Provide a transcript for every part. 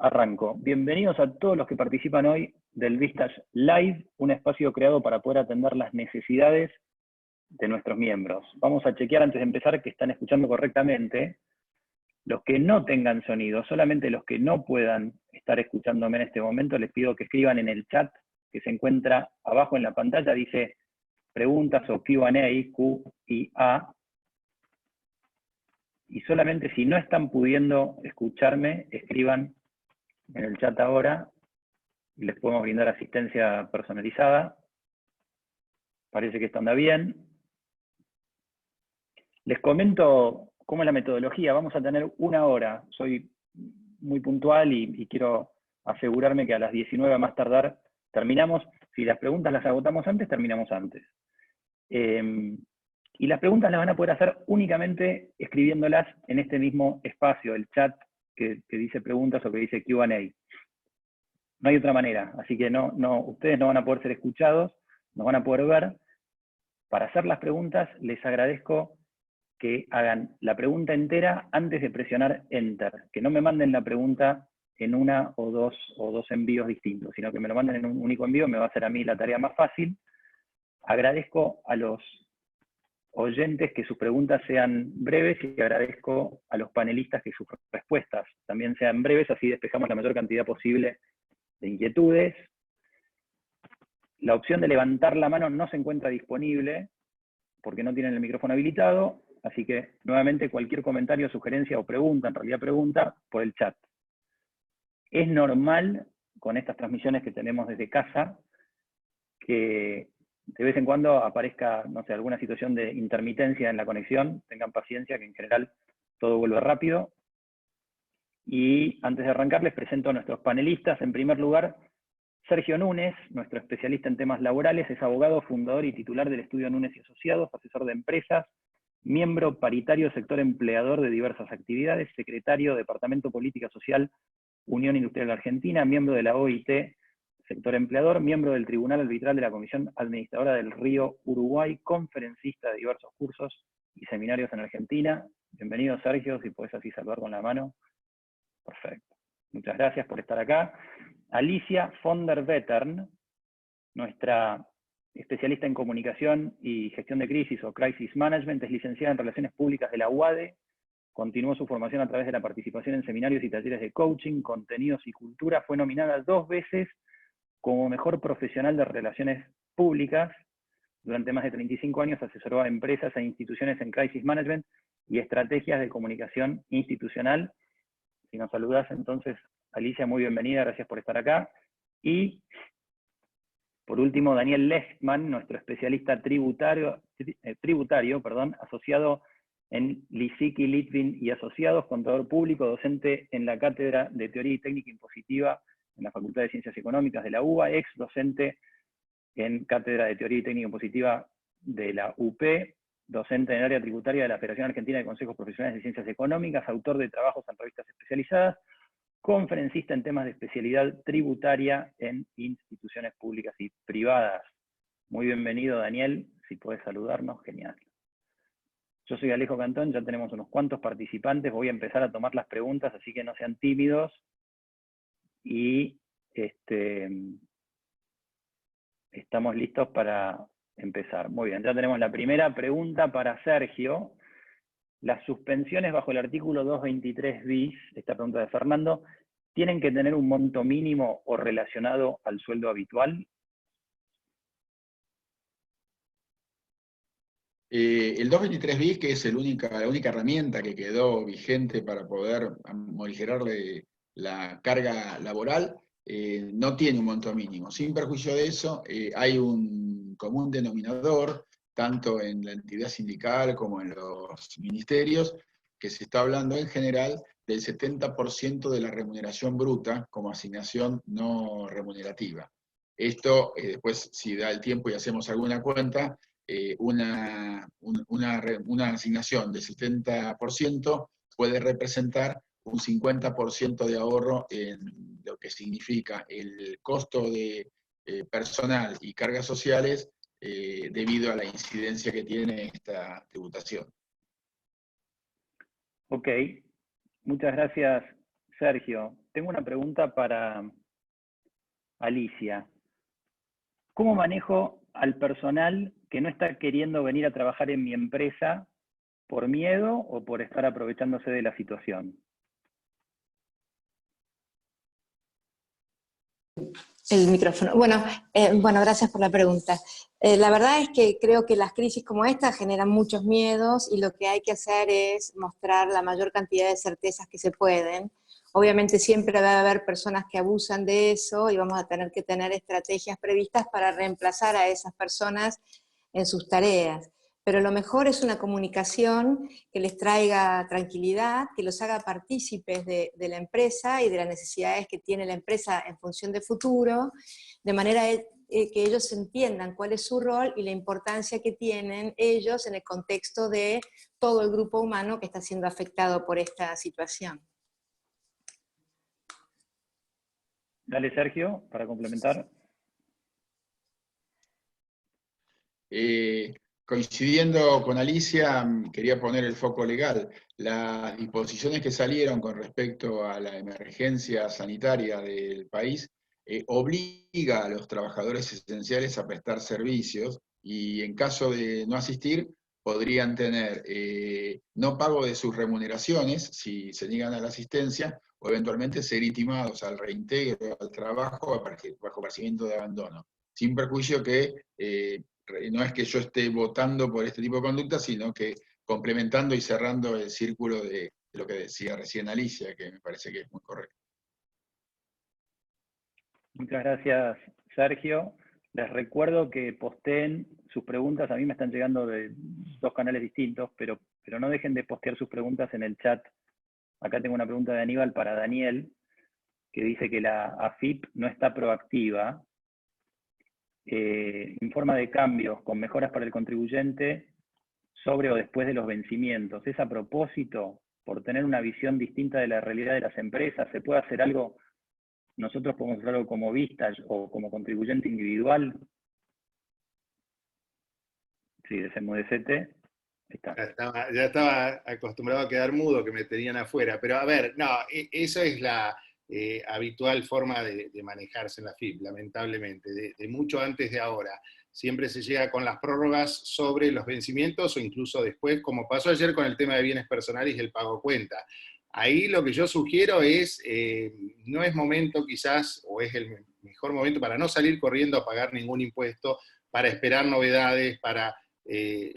Arranco. Bienvenidos a todos los que participan hoy del Vistage Live, un espacio creado para poder atender las necesidades de nuestros miembros. Vamos a chequear antes de empezar que están escuchando correctamente. Los que no tengan sonido, solamente los que no puedan estar escuchándome en este momento, les pido que escriban en el chat que se encuentra abajo en la pantalla, dice preguntas o Q&A, Q-I-A, y solamente si no están pudiendo escucharme, escriban en el chat ahora y les podemos brindar asistencia personalizada. Parece que esto anda bien. Les comento cómo es la metodología. Vamos a tener 1 hora. Soy muy puntual y quiero asegurarme que a las 19 a más tardar terminamos. Si las preguntas las agotamos antes, terminamos antes. Y las preguntas las van a poder hacer únicamente escribiéndolas en este mismo espacio, el chat que dice preguntas o que dice Q&A. No hay otra manera, así que ustedes no van a poder ser escuchados, no van a poder ver. Para hacer las preguntas, les agradezco que hagan la pregunta entera antes de presionar Enter, que no me manden la pregunta en una o dos envíos distintos, sino que me lo manden en un único envío, me va a hacer a mí la tarea más fácil. Agradezco a los oyentes que sus preguntas sean breves y agradezco a los panelistas que sus respuestas también sean breves, así despejamos la mayor cantidad posible de inquietudes. La opción de levantar la mano no se encuentra disponible porque no tienen el micrófono habilitado, así que nuevamente cualquier comentario, sugerencia o pregunta, en realidad pregunta, por el chat. Es normal con estas transmisiones que tenemos desde casa que de vez en cuando aparezca, no sé, alguna situación de intermitencia en la conexión, tengan paciencia que en general todo vuelve rápido. Y antes de arrancar les presento a nuestros panelistas. En primer lugar, Sergio Núñez, nuestro especialista en temas laborales, es abogado, fundador y titular del estudio Núñez y Asociados, asesor de empresas, miembro paritario sector empleador de diversas actividades, secretario Departamento Política Social, Unión Industrial Argentina, miembro de la OIT, sector empleador, miembro del Tribunal Arbitral de la Comisión Administradora del Río Uruguay, conferencista de diversos cursos y seminarios en Argentina. Bienvenido, Sergio, si podés así saludar con la mano. Perfecto. Muchas gracias por estar acá. Alicia von der Wettern, nuestra especialista en comunicación y gestión de crisis o crisis management, es licenciada en Relaciones Públicas de la UADE, continuó su formación a través de la participación en seminarios y talleres de coaching, contenidos y cultura, fue nominada 2 veces como mejor profesional de relaciones públicas. Durante más de 35 años asesoró a empresas e instituciones en crisis management y estrategias de comunicación institucional. Si nos saludas entonces, Alicia, muy bienvenida, gracias por estar acá. Y por último, Daniel Lechtman, nuestro especialista tributario, asociado en Lisicki, Litvin y Asociados, contador público, docente en la Cátedra de Teoría y Técnica Impositiva en la Facultad de Ciencias Económicas de la UBA, ex docente en Cátedra de Teoría y Técnica Impositiva de la UP, docente en el área tributaria de la Federación Argentina de Consejos Profesionales de Ciencias Económicas, autor de trabajos en revistas especializadas, conferencista en temas de especialidad tributaria en instituciones públicas y privadas. Muy bienvenido, Daniel, si puedes saludarnos, genial. Yo soy Alejo Cantón, ya tenemos unos cuantos participantes, voy a empezar a tomar las preguntas, así que no sean tímidos. Y estamos listos para empezar. Muy bien, ya tenemos la primera pregunta para Sergio. Las suspensiones bajo el artículo 223 bis, esta pregunta de Fernando, ¿tienen que tener un monto mínimo o relacionado al sueldo habitual? El 223 bis, que es la única herramienta que quedó vigente para poder morigerarle la carga laboral, no tiene un monto mínimo. Sin perjuicio de eso, hay un común denominador, tanto en la entidad sindical como en los ministerios, que se está hablando en general del 70% de la remuneración bruta como asignación no remunerativa. Esto, después, si da el tiempo y hacemos alguna cuenta, una asignación del 70% puede representar un 50% de ahorro en lo que significa el costo de personal y cargas sociales debido a la incidencia que tiene esta tributación. Ok, muchas gracias, Sergio. tengo una pregunta para Alicia. ¿Cómo manejo al personal que no está queriendo venir a trabajar en mi empresa por miedo o por estar aprovechándose de la situación? El micrófono. Bueno, gracias por la pregunta. La verdad es que creo que las crisis como esta generan muchos miedos y lo que hay que hacer es mostrar la mayor cantidad de certezas que se pueden. Obviamente siempre va a haber personas que abusan de eso y vamos a tener que tener estrategias previstas para reemplazar a esas personas en sus tareas. Pero lo mejor es una comunicación que les traiga tranquilidad, que los haga partícipes de la empresa y de las necesidades que tiene la empresa en función de futuro, de manera que ellos entiendan cuál es su rol y la importancia que tienen ellos en el contexto de todo el grupo humano que está siendo afectado por esta situación. Dale, Sergio, para complementar. Coincidiendo con Alicia, quería poner el foco legal. Las disposiciones que salieron con respecto a la emergencia sanitaria del país obliga a los trabajadores esenciales a prestar servicios y en caso de no asistir podrían tener no pago de sus remuneraciones si se niegan a la asistencia o eventualmente ser intimados al reintegro al trabajo bajo percibimiento de abandono, sin perjuicio que no es que yo esté votando por este tipo de conducta, sino que complementando y cerrando el círculo de lo que decía recién Alicia, que me parece que es muy correcto. Muchas gracias, Sergio. Les recuerdo que posteen sus preguntas. A mí me están llegando de 2 canales distintos, pero no dejen de postear sus preguntas en el chat. Acá tengo una pregunta de Aníbal para Daniel, que dice que la AFIP no está proactiva. Informa de cambios con mejoras para el contribuyente sobre o después de los vencimientos. ¿Es a propósito, por tener una visión distinta de la realidad de las empresas? ¿Se puede hacer algo? ¿Nosotros podemos hacer algo como Vistage o como contribuyente individual? Sí, desenmudecete. Ya estaba acostumbrado a quedar mudo, que me tenían afuera. Pero a ver, no, eso es la habitual forma de manejarse en la FIP, lamentablemente, de mucho antes de ahora. Siempre se llega con las prórrogas sobre los vencimientos o incluso después, como pasó ayer con el tema de bienes personales y el pago cuenta. Ahí lo que yo sugiero es, no es momento quizás, o es el mejor momento para no salir corriendo a pagar ningún impuesto, para esperar novedades, para...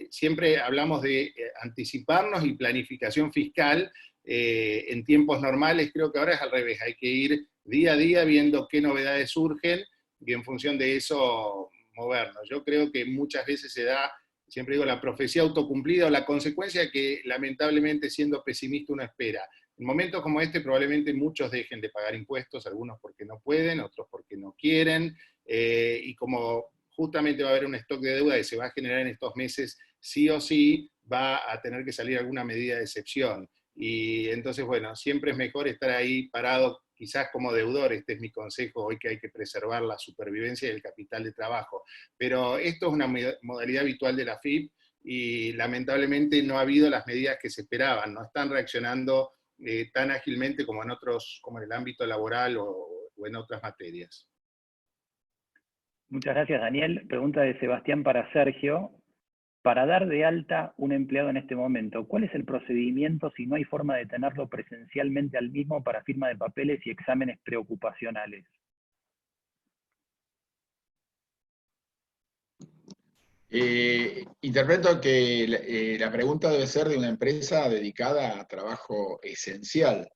siempre hablamos de anticiparnos y planificación fiscal en tiempos normales. Creo que ahora es al revés, hay que ir día a día viendo qué novedades surgen y en función de eso movernos. Yo creo que muchas veces se da, siempre digo, la profecía autocumplida o la consecuencia que lamentablemente siendo pesimista uno espera. En momentos como este probablemente muchos dejen de pagar impuestos, algunos porque no pueden, otros porque no quieren, y como justamente va a haber un stock de deuda que se va a generar en estos meses, sí o sí va a tener que salir alguna medida de excepción. Y entonces, bueno, siempre es mejor estar ahí parado, quizás como deudor. Este es mi consejo hoy, que hay que preservar la supervivencia y el capital de trabajo. Pero esto es una modalidad habitual de la FIP y lamentablemente no ha habido las medidas que se esperaban, no están reaccionando tan ágilmente como en otros, como en el ámbito laboral o en otras materias. Muchas gracias, Daniel. Pregunta de Sebastián para Sergio. Para dar de alta un empleado en este momento, ¿cuál es el procedimiento si no hay forma de tenerlo presencialmente al mismo para firma de papeles y exámenes preocupacionales? Interpreto que la pregunta debe ser de una empresa dedicada a trabajo esencial.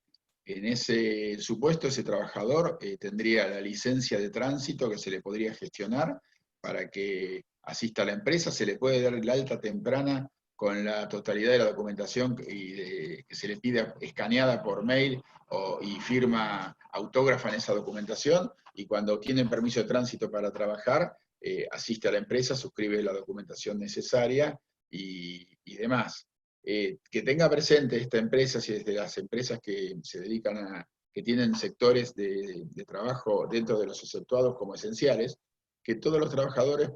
En ese supuesto, ese trabajador tendría la licencia de tránsito que se le podría gestionar para que asista a la empresa, se le puede dar el alta temprana con la totalidad de la documentación que se le pide escaneada por mail y firma autógrafa en esa documentación, y cuando tienen permiso de tránsito para trabajar, asiste a la empresa, suscribe la documentación necesaria y demás. Que tenga presente esta empresa, si es de las empresas que se dedican que tienen sectores de trabajo dentro de los exceptuados como esenciales, que todos los trabajadores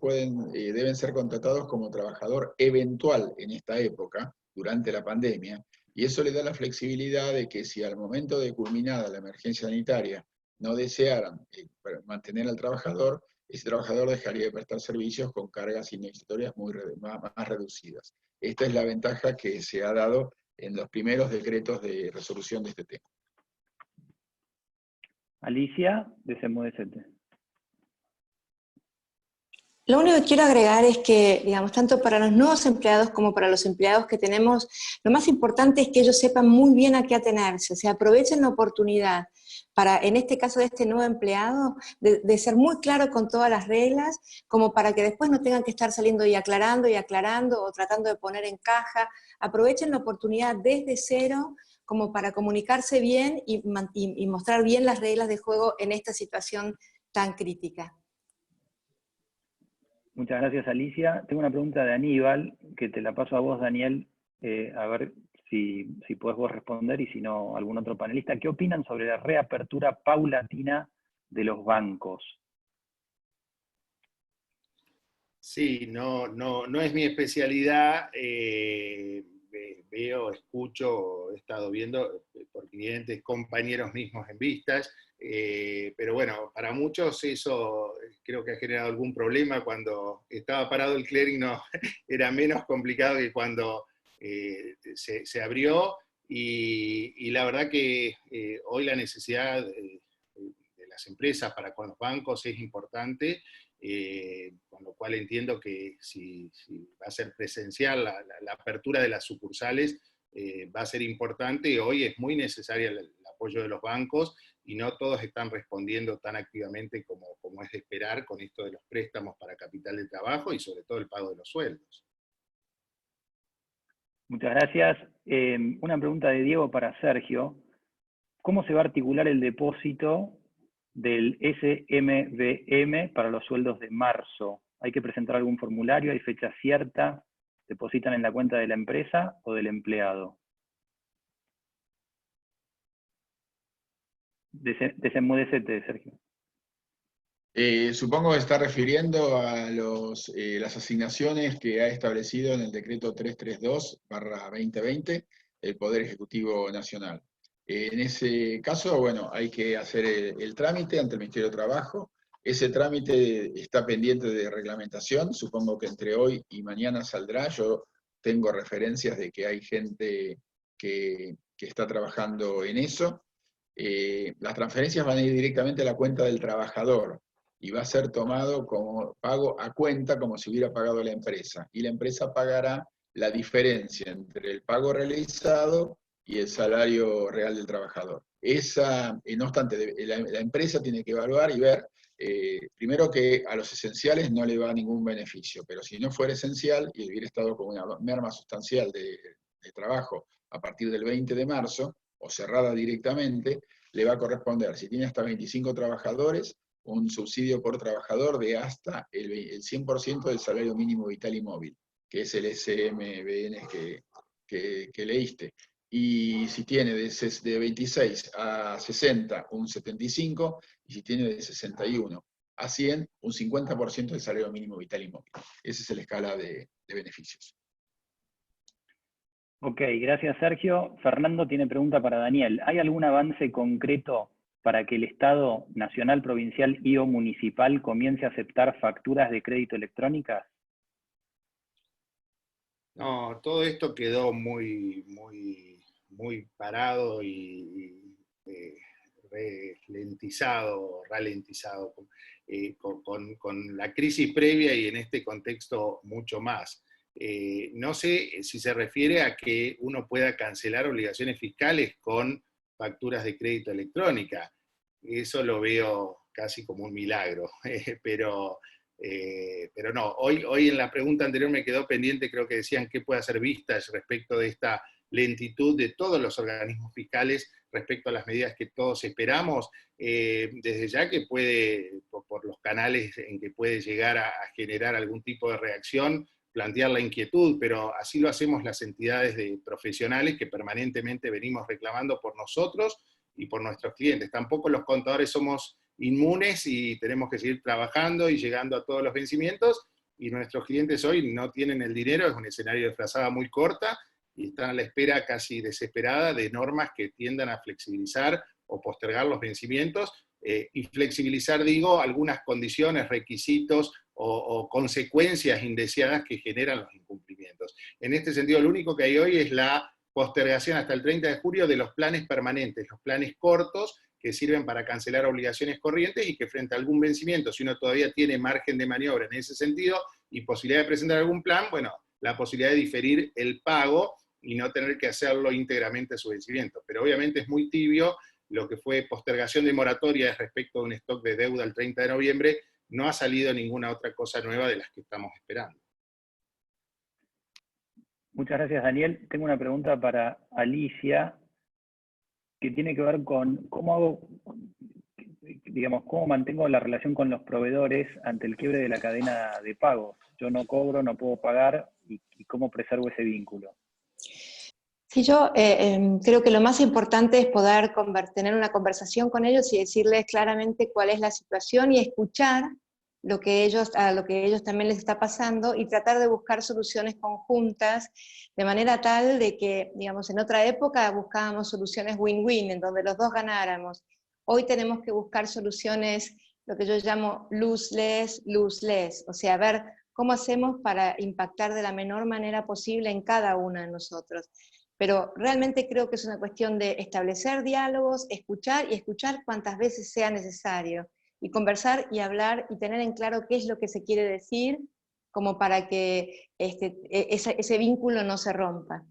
deben ser contratados como trabajador eventual en esta época, durante la pandemia, Y eso le da la flexibilidad de que si al momento de culminada la emergencia sanitaria no desearan mantener al trabajador, ese trabajador dejaría de prestar servicios con cargas indemnizatorias más reducidas. Esta es la ventaja que se ha dado en los primeros decretos de resolución de este tema. Alicia, de CEMUDCT. Lo único que quiero agregar es que, digamos, tanto para los nuevos empleados como para los empleados que tenemos, lo más importante es que ellos sepan muy bien a qué atenerse, o sea, aprovechen la oportunidad para, en este caso de este nuevo empleado, de ser muy claro con todas las reglas, como para que después no tengan que estar saliendo y aclarando o tratando de poner en caja. Aprovechen la oportunidad desde cero como para comunicarse bien y mostrar bien las reglas de juego en esta situación tan crítica. Muchas gracias, Alicia. Tengo una pregunta de Aníbal, que te la paso a vos, Daniel, a ver si podés vos responder, y si no, algún otro panelista. ¿Qué opinan sobre la reapertura paulatina de los bancos? Sí, no es mi especialidad. Veo, escucho, he estado viendo por clientes, compañeros mismos en vistas, pero bueno, para muchos eso creo que ha generado algún problema. Cuando estaba parado el clearing era menos complicado que cuando se abrió, y la verdad que hoy la necesidad de las empresas para con los bancos es importante. Con lo cual entiendo que si va a ser presencial la apertura de las sucursales, va a ser importante, y hoy es muy necesario el apoyo de los bancos, y no todos están respondiendo tan activamente como es de esperar con esto de los préstamos para capital de trabajo y sobre todo el pago de los sueldos. Muchas gracias. Una pregunta de Diego para Sergio. ¿Cómo se va a articular el depósito del SMBM para los sueldos de marzo? ¿Hay que presentar algún formulario? ¿Hay fecha cierta? ¿Depositan en la cuenta de la empresa o del empleado? De CEMUDCT, Sergio. Supongo que está refiriendo a las asignaciones que ha establecido en el decreto 332/2020 el Poder Ejecutivo Nacional. En ese caso, bueno, hay que hacer el trámite ante el Ministerio de Trabajo. Ese trámite está pendiente de reglamentación, supongo que entre hoy y mañana saldrá. Yo tengo referencias de que hay gente que está trabajando en eso. Las transferencias van a ir directamente a la cuenta del trabajador, y va a ser tomado como pago a cuenta, como si hubiera pagado la empresa. Y la empresa pagará la diferencia entre el pago realizado y el salario real del trabajador. No obstante, la empresa tiene que evaluar y ver, primero, que a los esenciales no le va ningún beneficio, pero si no fuera esencial y hubiera estado con una merma sustancial de trabajo a partir del 20 de marzo, o cerrada directamente, le va a corresponder, si tiene hasta 25 trabajadores, un subsidio por trabajador de hasta el 100% del salario mínimo vital y móvil, que es el SMBN que leíste. Y si tiene de 26 a 60, un 75, y si tiene de 61 a 100, un 50% del salario mínimo vital y móvil. Esa es la escala de beneficios. Ok, gracias, Sergio. Fernando tiene pregunta para Daniel. ¿Hay algún avance concreto para que el Estado nacional, provincial y o municipal comience a aceptar facturas de crédito electrónicas? No, todo esto quedó muy parado y ralentizado con la crisis previa, y en este contexto mucho más. No sé si se refiere a que uno pueda cancelar obligaciones fiscales con facturas de crédito electrónica. Eso lo veo casi como un milagro, pero no. Hoy en la pregunta anterior me quedó pendiente, creo que decían qué puede hacer Vistas respecto de esta lentitud de todos los organismos fiscales respecto a las medidas que todos esperamos, desde ya que puede, por los canales en que puede llegar a generar algún tipo de reacción, plantear la inquietud, pero así lo hacemos las entidades profesionales que permanentemente venimos reclamando por nosotros y por nuestros clientes. Tampoco los contadores somos inmunes y tenemos que seguir trabajando y llegando a todos los vencimientos, y nuestros clientes hoy no tienen el dinero, es un escenario de frazada muy corta, y están a la espera casi desesperada de normas que tiendan a flexibilizar o postergar los vencimientos, y flexibilizar, digo, algunas condiciones, requisitos o consecuencias indeseadas que generan los incumplimientos. En este sentido, lo único que hay hoy es la postergación hasta el 30 de julio de los planes permanentes, los planes cortos que sirven para cancelar obligaciones corrientes y que frente a algún vencimiento, si uno todavía tiene margen de maniobra en ese sentido y posibilidad de presentar algún plan, bueno, la posibilidad de diferir el pago y no tener que hacerlo íntegramente a su vencimiento. Pero obviamente es muy tibio lo que fue postergación de moratoria respecto a un stock de deuda el 30 de noviembre, no ha salido ninguna otra cosa nueva de las que estamos esperando. Muchas gracias, Daniel. Tengo una pregunta para Alicia, que tiene que ver con cómo hago, digamos, cómo mantengo la relación con los proveedores ante el quiebre de la cadena de pagos. Yo no cobro, no puedo pagar, y cómo preservo ese vínculo. Sí, yo creo que lo más importante es poder tener una conversación con ellos y decirles claramente cuál es la situación y escuchar a lo que ellos también les está pasando y tratar de buscar soluciones conjuntas de manera tal de que, digamos, en otra época buscábamos soluciones win-win, en donde los dos ganáramos. Hoy tenemos que buscar soluciones, lo que yo llamo lose-less, lose-less, o sea, ver cómo hacemos para impactar de la menor manera posible en cada uno de nosotros. Pero realmente creo que es una cuestión de establecer diálogos, escuchar y escuchar cuantas veces sea necesario, y conversar y hablar y tener en claro qué es lo que se quiere decir, como para que ese vínculo no se rompa.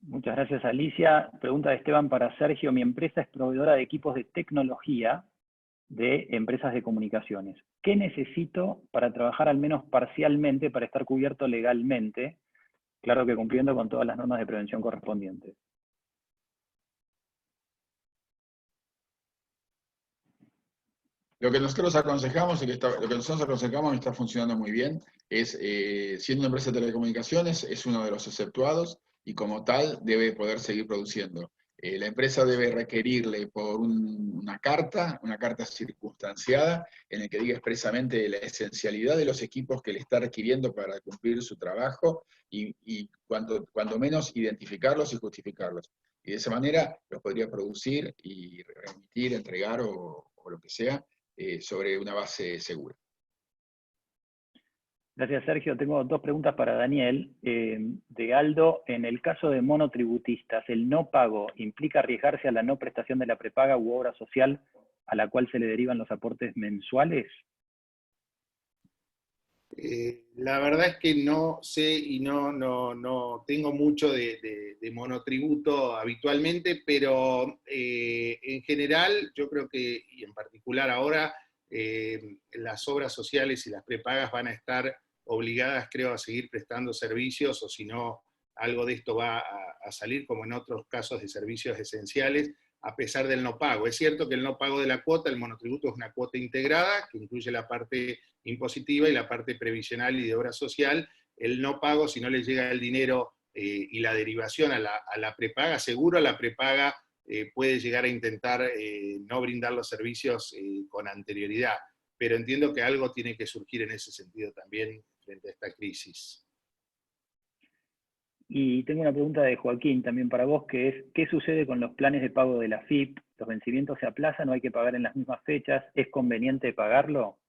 Muchas gracias, Alicia. Pregunta de Esteban para Sergio. Mi empresa es proveedora de equipos de tecnología de empresas de comunicaciones. ¿Qué necesito para trabajar al menos parcialmente para estar cubierto legalmente? Claro que cumpliendo con todas las normas de prevención correspondientes. Lo que nosotros aconsejamos, y está funcionando muy bien, es, siendo una empresa de telecomunicaciones, es uno de los exceptuados, y como tal debe poder seguir produciendo. La empresa debe requerirle por una carta circunstanciada, en la que diga expresamente la esencialidad de los equipos que le está requiriendo para cumplir su trabajo, y cuando menos identificarlos y justificarlos. Y de esa manera los podría producir y remitir, entregar o lo que sea, sobre una base segura. Gracias, Sergio. Tengo dos preguntas para Daniel. De Aldo, en el caso de monotributistas, ¿el no pago implica arriesgarse a la no prestación de la prepaga u obra social a la cual se le derivan los aportes mensuales? La verdad es que no sé y no tengo mucho de monotributo habitualmente, pero en general yo creo que, y en particular ahora, las obras sociales y las prepagas van a estar obligadas, creo, a seguir prestando servicios, o si no, algo de esto va a salir, como en otros casos de servicios esenciales, a pesar del no pago. Es cierto que el no pago de la cuota, el monotributo es una cuota integrada, que incluye la parte impositiva y la parte previsional y de obra social. El no pago, si no le llega el dinero y la derivación a la prepaga, seguro la prepaga puede llegar a intentar no brindar los servicios con anterioridad. Pero entiendo que algo tiene que surgir en ese sentido también frente a esta crisis. Y tengo una pregunta de Joaquín también para vos, que es, ¿qué sucede con los planes de pago de la AFIP? ¿Los vencimientos se aplazan o hay que pagar en las mismas fechas? ¿Es conveniente pagarlo?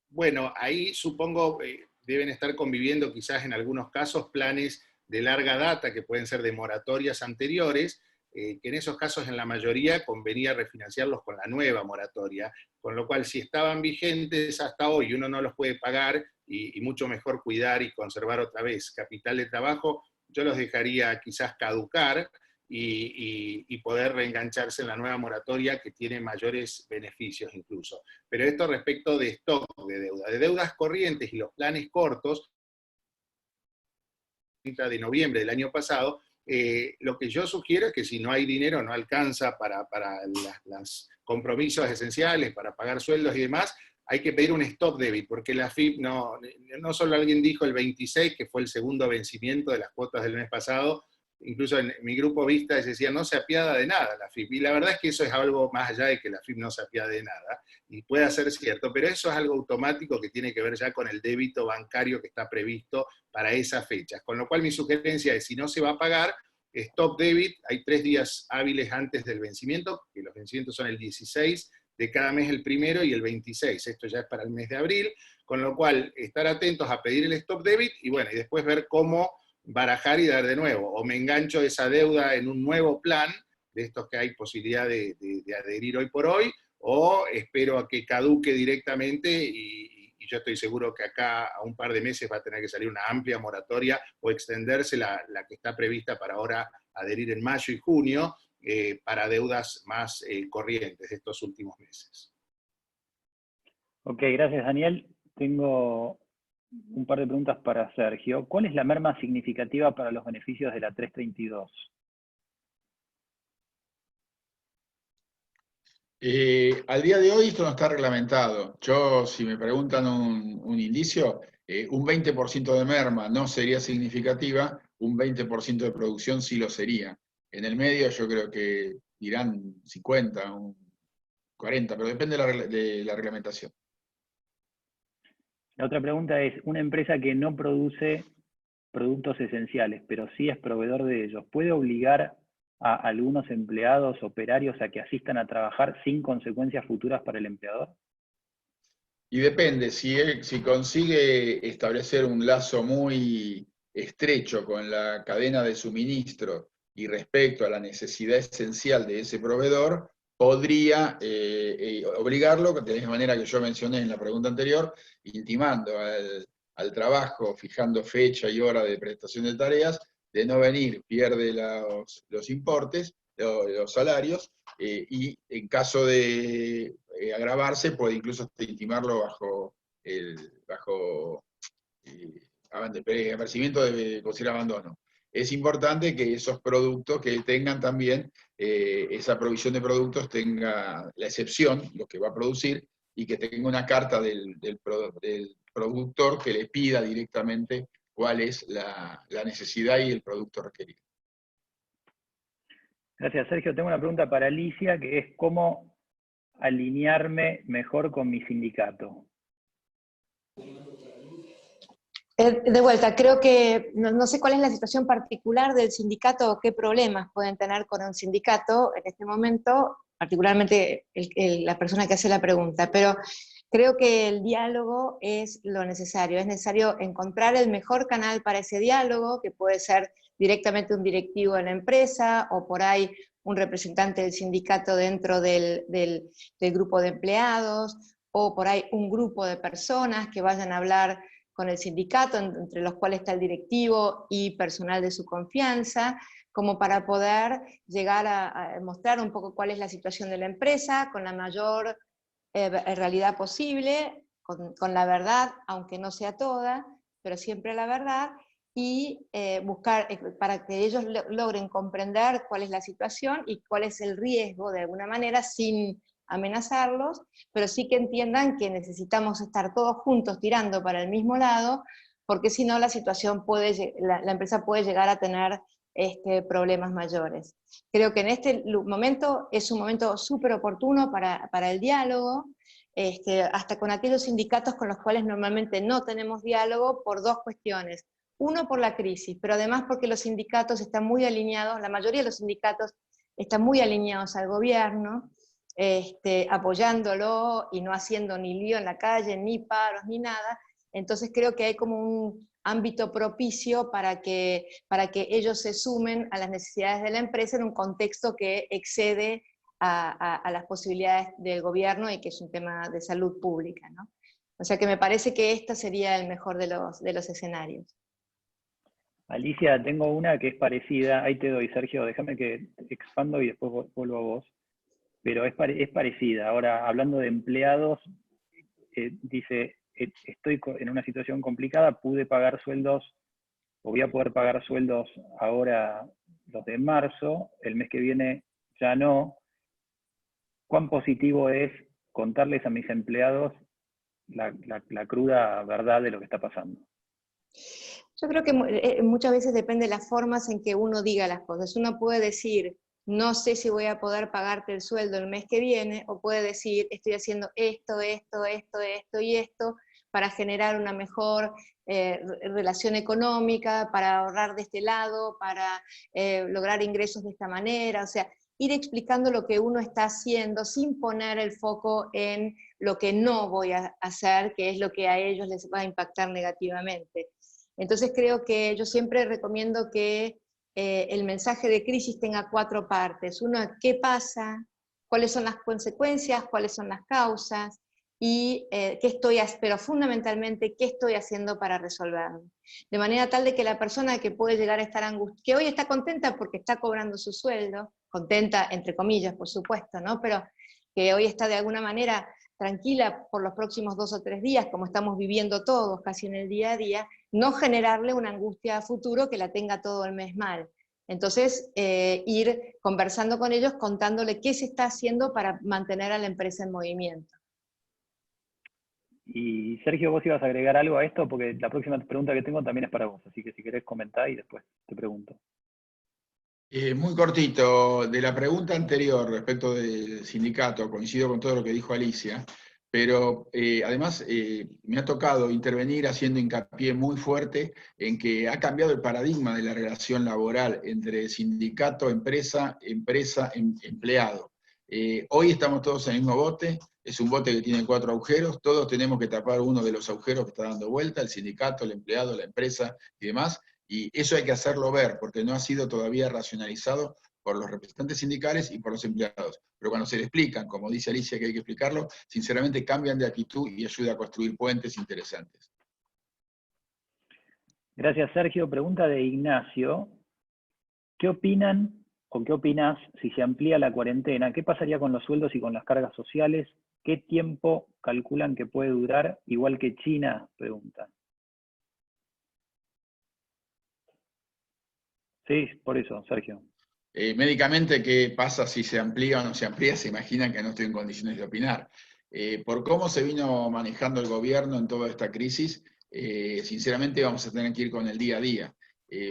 Bueno, ahí supongo deben estar conviviendo quizás en algunos casos planes de larga data que pueden ser de moratorias anteriores, que en esos casos en la mayoría convenía refinanciarlos con la nueva moratoria, con lo cual si estaban vigentes hasta hoy y uno no los puede pagar, y mucho mejor cuidar y conservar otra vez capital de trabajo, yo los dejaría quizás caducar y poder reengancharse en la nueva moratoria, que tiene mayores beneficios incluso. Pero esto respecto de stock de deuda. De deudas corrientes y los planes cortos, de noviembre del año pasado, lo que yo sugiero es que si no hay dinero, no alcanza para los compromisos esenciales, para pagar sueldos y demás, hay que pedir un stop debit, porque la AFIP no solo alguien dijo el 26, que fue el segundo vencimiento de las cuotas del mes pasado, incluso en mi grupo Vista decía, no se apiada de nada la FIP, y la verdad es que eso es algo más allá de que la FIP no se apiade de nada, y puede ser cierto, pero eso es algo automático que tiene que ver ya con el débito bancario que está previsto para esas fechas, con lo cual mi sugerencia es, si no se va a pagar, stop debit, hay 3 días hábiles antes del vencimiento, que los vencimientos son el 16 de cada mes el primero y el 26, esto ya es para el mes de abril, con lo cual estar atentos a pedir el stop debit y bueno, y después ver cómo barajar y dar de nuevo, o me engancho esa deuda en un nuevo plan, de estos que hay posibilidad de adherir hoy por hoy, o espero a que caduque directamente y yo estoy seguro que acá a un par de meses va a tener que salir una amplia moratoria o extenderse la que está prevista para ahora adherir en mayo y junio, para deudas más corrientes de estos últimos meses. Ok, gracias Daniel. Tengo un par de preguntas para Sergio. ¿Cuál es la merma significativa para los beneficios de la 332? Al día de hoy esto no está reglamentado. Yo, si me preguntan un indicio, un 20% de merma no sería significativa, un 20% de producción sí lo sería. En el medio yo creo que dirán 50, un 40, pero depende de la reglamentación. La otra pregunta es, una empresa que no produce productos esenciales, pero sí es proveedor de ellos, ¿puede obligar a algunos empleados, operarios, a que asistan a trabajar sin consecuencias futuras para el empleador? Y depende, si consigue establecer un lazo muy estrecho con la cadena de suministro y respecto a la necesidad esencial de ese proveedor, podría obligarlo, de la misma manera que yo mencioné en la pregunta anterior, intimando al trabajo, fijando fecha y hora de prestación de tareas, de no venir, pierde los importes, los salarios, y en caso de agravarse, puede incluso intimarlo bajo apercibimiento de posible abandono. Es importante que esos productos que tengan también, esa provisión de productos tenga la excepción, lo que va a producir, y que tenga una carta del productor que le pida directamente cuál es la necesidad y el producto requerido. Gracias, Sergio. Tengo una pregunta para Alicia, que es cómo alinearme mejor con mi sindicato. De vuelta, creo que no sé cuál es la situación particular del sindicato o qué problemas pueden tener con un sindicato en este momento, particularmente la persona que hace la pregunta, pero creo que el diálogo es lo necesario. Es necesario encontrar el mejor canal para ese diálogo, que puede ser directamente un directivo de la empresa o por ahí un representante del sindicato dentro del grupo de empleados, o por ahí un grupo de personas que vayan a hablar con el sindicato, entre los cuales está el directivo y personal de su confianza, como para poder llegar a mostrar un poco cuál es la situación de la empresa, con la mayor realidad posible, con la verdad, aunque no sea toda, pero siempre la verdad, y buscar para que ellos logren comprender cuál es la situación y cuál es el riesgo de alguna manera, sin amenazarlos, pero sí que entiendan que necesitamos estar todos juntos tirando para el mismo lado, porque si no la situación la empresa puede llegar a tener problemas mayores. Creo que en este momento es un momento súper oportuno para el diálogo, hasta con aquellos sindicatos con los cuales normalmente no tenemos diálogo por dos cuestiones. Uno, por la crisis, pero además porque los sindicatos están muy alineados, la mayoría de los sindicatos están muy alineados al gobierno, apoyándolo y no haciendo ni lío en la calle, ni paros, ni nada. Entonces creo que hay como un ámbito propicio para que ellos se sumen a las necesidades de la empresa en un contexto que excede a las posibilidades del gobierno y que es un tema de salud pública, ¿no? O sea que me parece que este sería el mejor de los escenarios. Alicia, tengo una que es parecida, ahí te doy, Sergio, déjame que expando y después vuelvo a vos, pero es parecida. Ahora, hablando de empleados, dice, estoy en una situación complicada, pude pagar sueldos, o voy a poder pagar sueldos ahora los de marzo, el mes que viene ya no. ¿Cuán positivo es contarles a mis empleados la cruda verdad de lo que está pasando? Yo creo que muchas veces depende de las formas en que uno diga las cosas. Uno puede decir, no sé si voy a poder pagarte el sueldo el mes que viene, o puede decir, estoy haciendo esto, esto, esto, esto y esto, para generar una mejor relación económica, para ahorrar de este lado, para lograr ingresos de esta manera. O sea, ir explicando lo que uno está haciendo sin poner el foco en lo que no voy a hacer, que es lo que a ellos les va a impactar negativamente. Entonces creo que yo siempre recomiendo que el mensaje de crisis tenga 4 partes. Uno es qué pasa, cuáles son las consecuencias, cuáles son las causas, y qué estoy haciendo, pero fundamentalmente qué estoy haciendo para resolverlo. De manera tal de que la persona que puede llegar a estar angustiada, que hoy está contenta porque está cobrando su sueldo, contenta entre comillas por supuesto, ¿no? Pero que hoy está de alguna manera tranquila por los próximos 2 o 3 días, como estamos viviendo todos casi en el día a día, no generarle una angustia a futuro que la tenga todo el mes mal. Entonces, ir conversando con ellos, contándole qué se está haciendo para mantener a la empresa en movimiento. Y Sergio, vos ibas a agregar algo a esto, porque la próxima pregunta que tengo también es para vos, así que si querés comentar y después te pregunto. Muy cortito, de la pregunta anterior respecto del sindicato, coincido con todo lo que dijo Alicia, pero además me ha tocado intervenir haciendo hincapié muy fuerte en que ha cambiado el paradigma de la relación laboral entre sindicato, empresa, empleado. Hoy estamos todos en el mismo bote, es un bote que tiene 4 agujeros, todos tenemos que tapar uno de los agujeros que está dando vuelta, el sindicato, el empleado, la empresa y demás. Y eso hay que hacerlo ver, porque no ha sido todavía racionalizado por los representantes sindicales y por los empleados. Pero cuando se le explican, como dice Alicia que hay que explicarlo, sinceramente cambian de actitud y ayuda a construir puentes interesantes. Gracias, Sergio. Pregunta de Ignacio. ¿Qué opinan o qué opinás si se amplía la cuarentena? ¿Qué pasaría con los sueldos y con las cargas sociales? ¿Qué tiempo calculan que puede durar? Igual que China, pregunta. Sí, por eso, Sergio. Médicamente, ¿qué pasa si se amplía o no se amplía? Se imaginan que no estoy en condiciones de opinar. Por cómo se vino manejando el gobierno en toda esta crisis, sinceramente vamos a tener que ir con el día a día.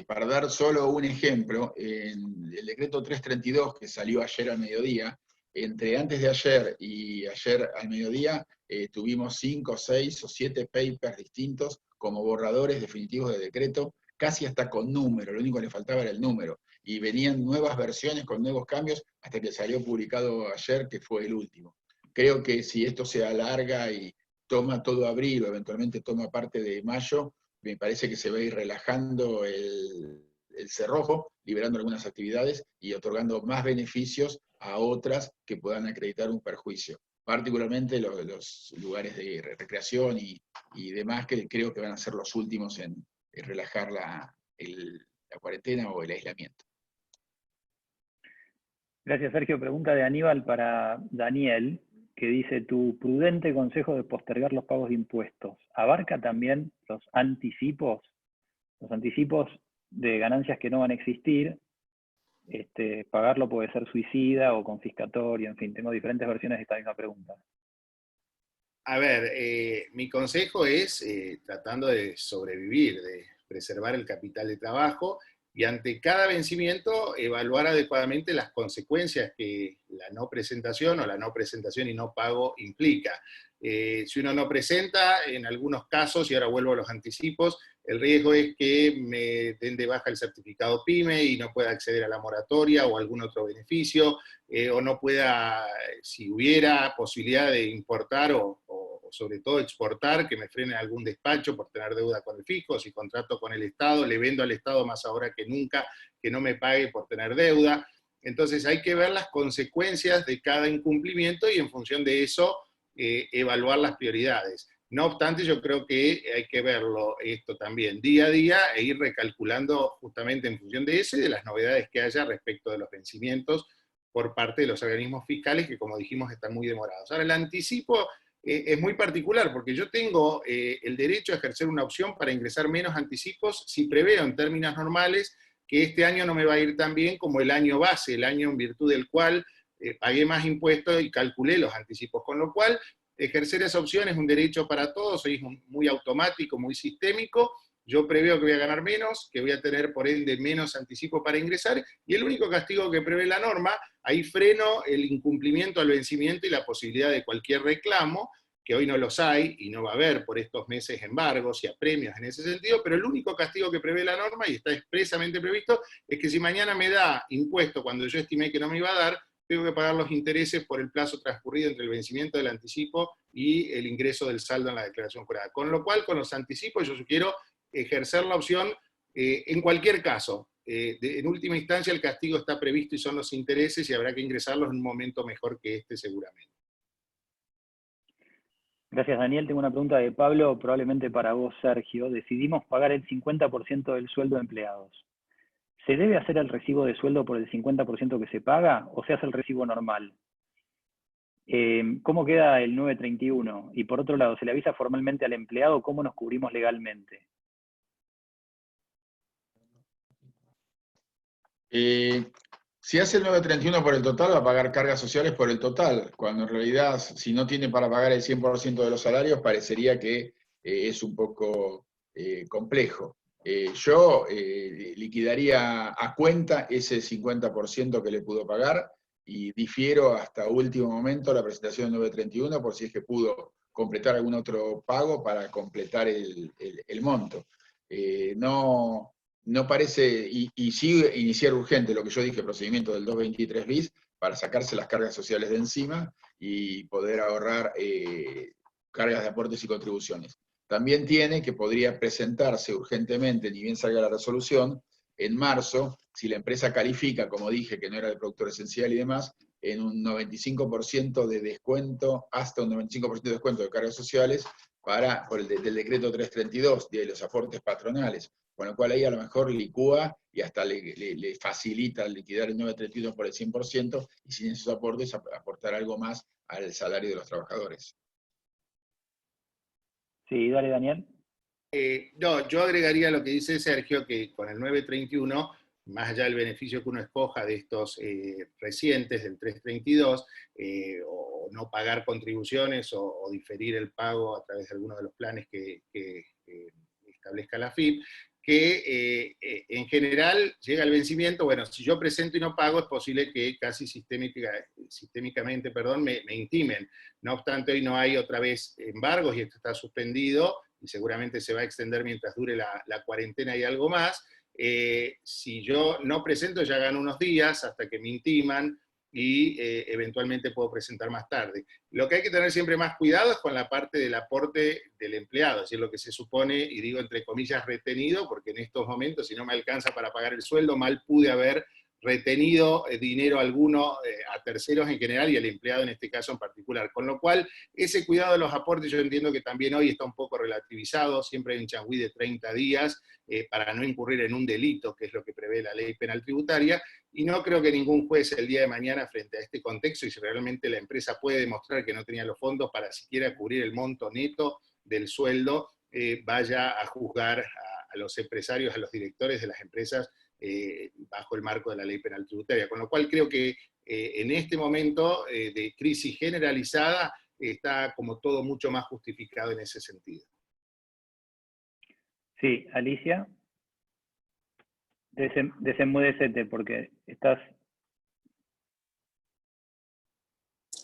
Para dar solo un ejemplo, en el decreto 332 que salió ayer al mediodía, entre antes de ayer y ayer al mediodía, tuvimos 5, 6 o 7 papers distintos como borradores definitivos de decreto, casi hasta con número, lo único que le faltaba era el número. Y venían nuevas versiones con nuevos cambios hasta que salió publicado ayer, que fue el último. Creo que si esto se alarga y toma todo abril o eventualmente toma parte de mayo, me parece que se va a ir relajando el cerrojo, liberando algunas actividades y otorgando más beneficios a otras que puedan acreditar un perjuicio. Particularmente los lugares de recreación y demás, que creo que van a ser los últimos en relajar la cuarentena o el aislamiento. Gracias, Sergio. Pregunta de Aníbal para Daniel, que dice, tu prudente consejo de postergar los pagos de impuestos, ¿abarca también los anticipos? Los anticipos de ganancias que no van a existir, pagarlo puede ser suicida o confiscatorio, en fin, tengo diferentes versiones de esta misma pregunta. A ver, mi consejo es tratando de sobrevivir, de preservar el capital de trabajo y ante cada vencimiento evaluar adecuadamente las consecuencias que la no presentación o la no presentación y no pago implica. Si uno no presenta, en algunos casos, y ahora vuelvo a los anticipos, el riesgo es que me den de baja el certificado PYME y no pueda acceder a la moratoria o algún otro beneficio, o no pueda, si hubiera posibilidad de importar o sobre todo exportar, que me frene algún despacho por tener deuda con el fisco, si contrato con el Estado, le vendo al Estado más ahora que nunca, que no me pague por tener deuda. Entonces hay que ver las consecuencias de cada incumplimiento y en función de eso evaluar las prioridades. No obstante, yo creo que hay que verlo esto también día a día e ir recalculando justamente en función de eso y de las novedades que haya respecto de los vencimientos por parte de los organismos fiscales que, como dijimos, están muy demorados. Ahora, el anticipo es muy particular porque yo tengo el derecho a ejercer una opción para ingresar menos anticipos si preveo en términos normales que este año no me va a ir tan bien como el año base, el año en virtud del cual pagué más impuestos y calculé los anticipos, con lo cual ejercer esa opción es un derecho para todos, es muy automático, muy sistémico, yo preveo que voy a ganar menos, que voy a tener por ende menos anticipo para ingresar, y el único castigo que prevé la norma, ahí freno el incumplimiento al vencimiento y la posibilidad de cualquier reclamo, que hoy no los hay, y no va a haber por estos meses embargos y apremios en ese sentido, pero el único castigo que prevé la norma, y está expresamente previsto, es que si mañana me da impuesto cuando yo estimé que no me iba a dar, tengo que pagar los intereses por el plazo transcurrido entre el vencimiento del anticipo y el ingreso del saldo en la declaración jurada. Con lo cual, con los anticipos, yo sugiero ejercer la opción en cualquier caso. En última instancia, el castigo está previsto y son los intereses, y habrá que ingresarlos en un momento mejor que este seguramente. Gracias, Daniel. Tengo una pregunta de Pablo, probablemente para vos, Sergio. Decidimos pagar el 50% del sueldo de empleados. ¿Se debe hacer el recibo de sueldo por el 50% que se paga o se hace el recibo normal? ¿Cómo queda el 931? Y por otro lado, ¿se le avisa formalmente al empleado cómo nos cubrimos legalmente? Si hace el 931 por el total, va a pagar cargas sociales por el total, cuando en realidad, si no tiene para pagar el 100% de los salarios, parecería que es un poco complejo. Yo liquidaría a cuenta ese 50% que le pudo pagar, y difiero hasta último momento la presentación del 931 por si es que pudo completar algún otro pago para completar el monto. No parece, y sí iniciar urgente lo que yo dije, procedimiento del 223 bis, para sacarse las cargas sociales de encima y poder ahorrar cargas de aportes y contribuciones. También tiene que podría presentarse urgentemente, ni bien salga la resolución, en marzo, si la empresa califica, como dije, que no era de productor esencial y demás, en un 95% de descuento, hasta un 95% de descuento de cargas sociales, por el del decreto 332, de los aportes patronales. Con lo cual ahí a lo mejor licúa y hasta le facilita liquidar el 931 por el 100%, y sin esos aportes aportar algo más al salario de los trabajadores. Sí, dale, Daniel. No, yo agregaría lo que dice Sergio, que con el 931, más allá del beneficio que uno escoja de estos recientes, del 332, o no pagar contribuciones o diferir el pago a través de alguno de los planes que establezca la FIP, que en general llega el vencimiento, bueno, si yo presento y no pago, es posible que casi sistémicamente me intimen. No obstante, hoy no hay otra vez embargos y esto está suspendido, y seguramente se va a extender mientras dure la cuarentena y algo más. Si yo no presento, ya gano unos días hasta que me intiman, y eventualmente puedo presentar más tarde. Lo que hay que tener siempre más cuidado es con la parte del aporte del empleado, es decir, lo que se supone, y digo entre comillas retenido, porque en estos momentos, si no me alcanza para pagar el sueldo, mal pude haber retenido dinero alguno a terceros en general y al empleado en este caso en particular. Con lo cual, ese cuidado de los aportes yo entiendo que también hoy está un poco relativizado, siempre hay un changüí de 30 días para no incurrir en un delito, que es lo que prevé la ley penal tributaria, y no creo que ningún juez el día de mañana, frente a este contexto, y si realmente la empresa puede demostrar que no tenía los fondos para siquiera cubrir el monto neto del sueldo, vaya a juzgar a los empresarios, a los directores de las empresas bajo el marco de la ley penal tributaria. Con lo cual creo que en este momento de crisis generalizada está como todo mucho más justificado en ese sentido. Sí, Alicia. Desenmudécete porque estás...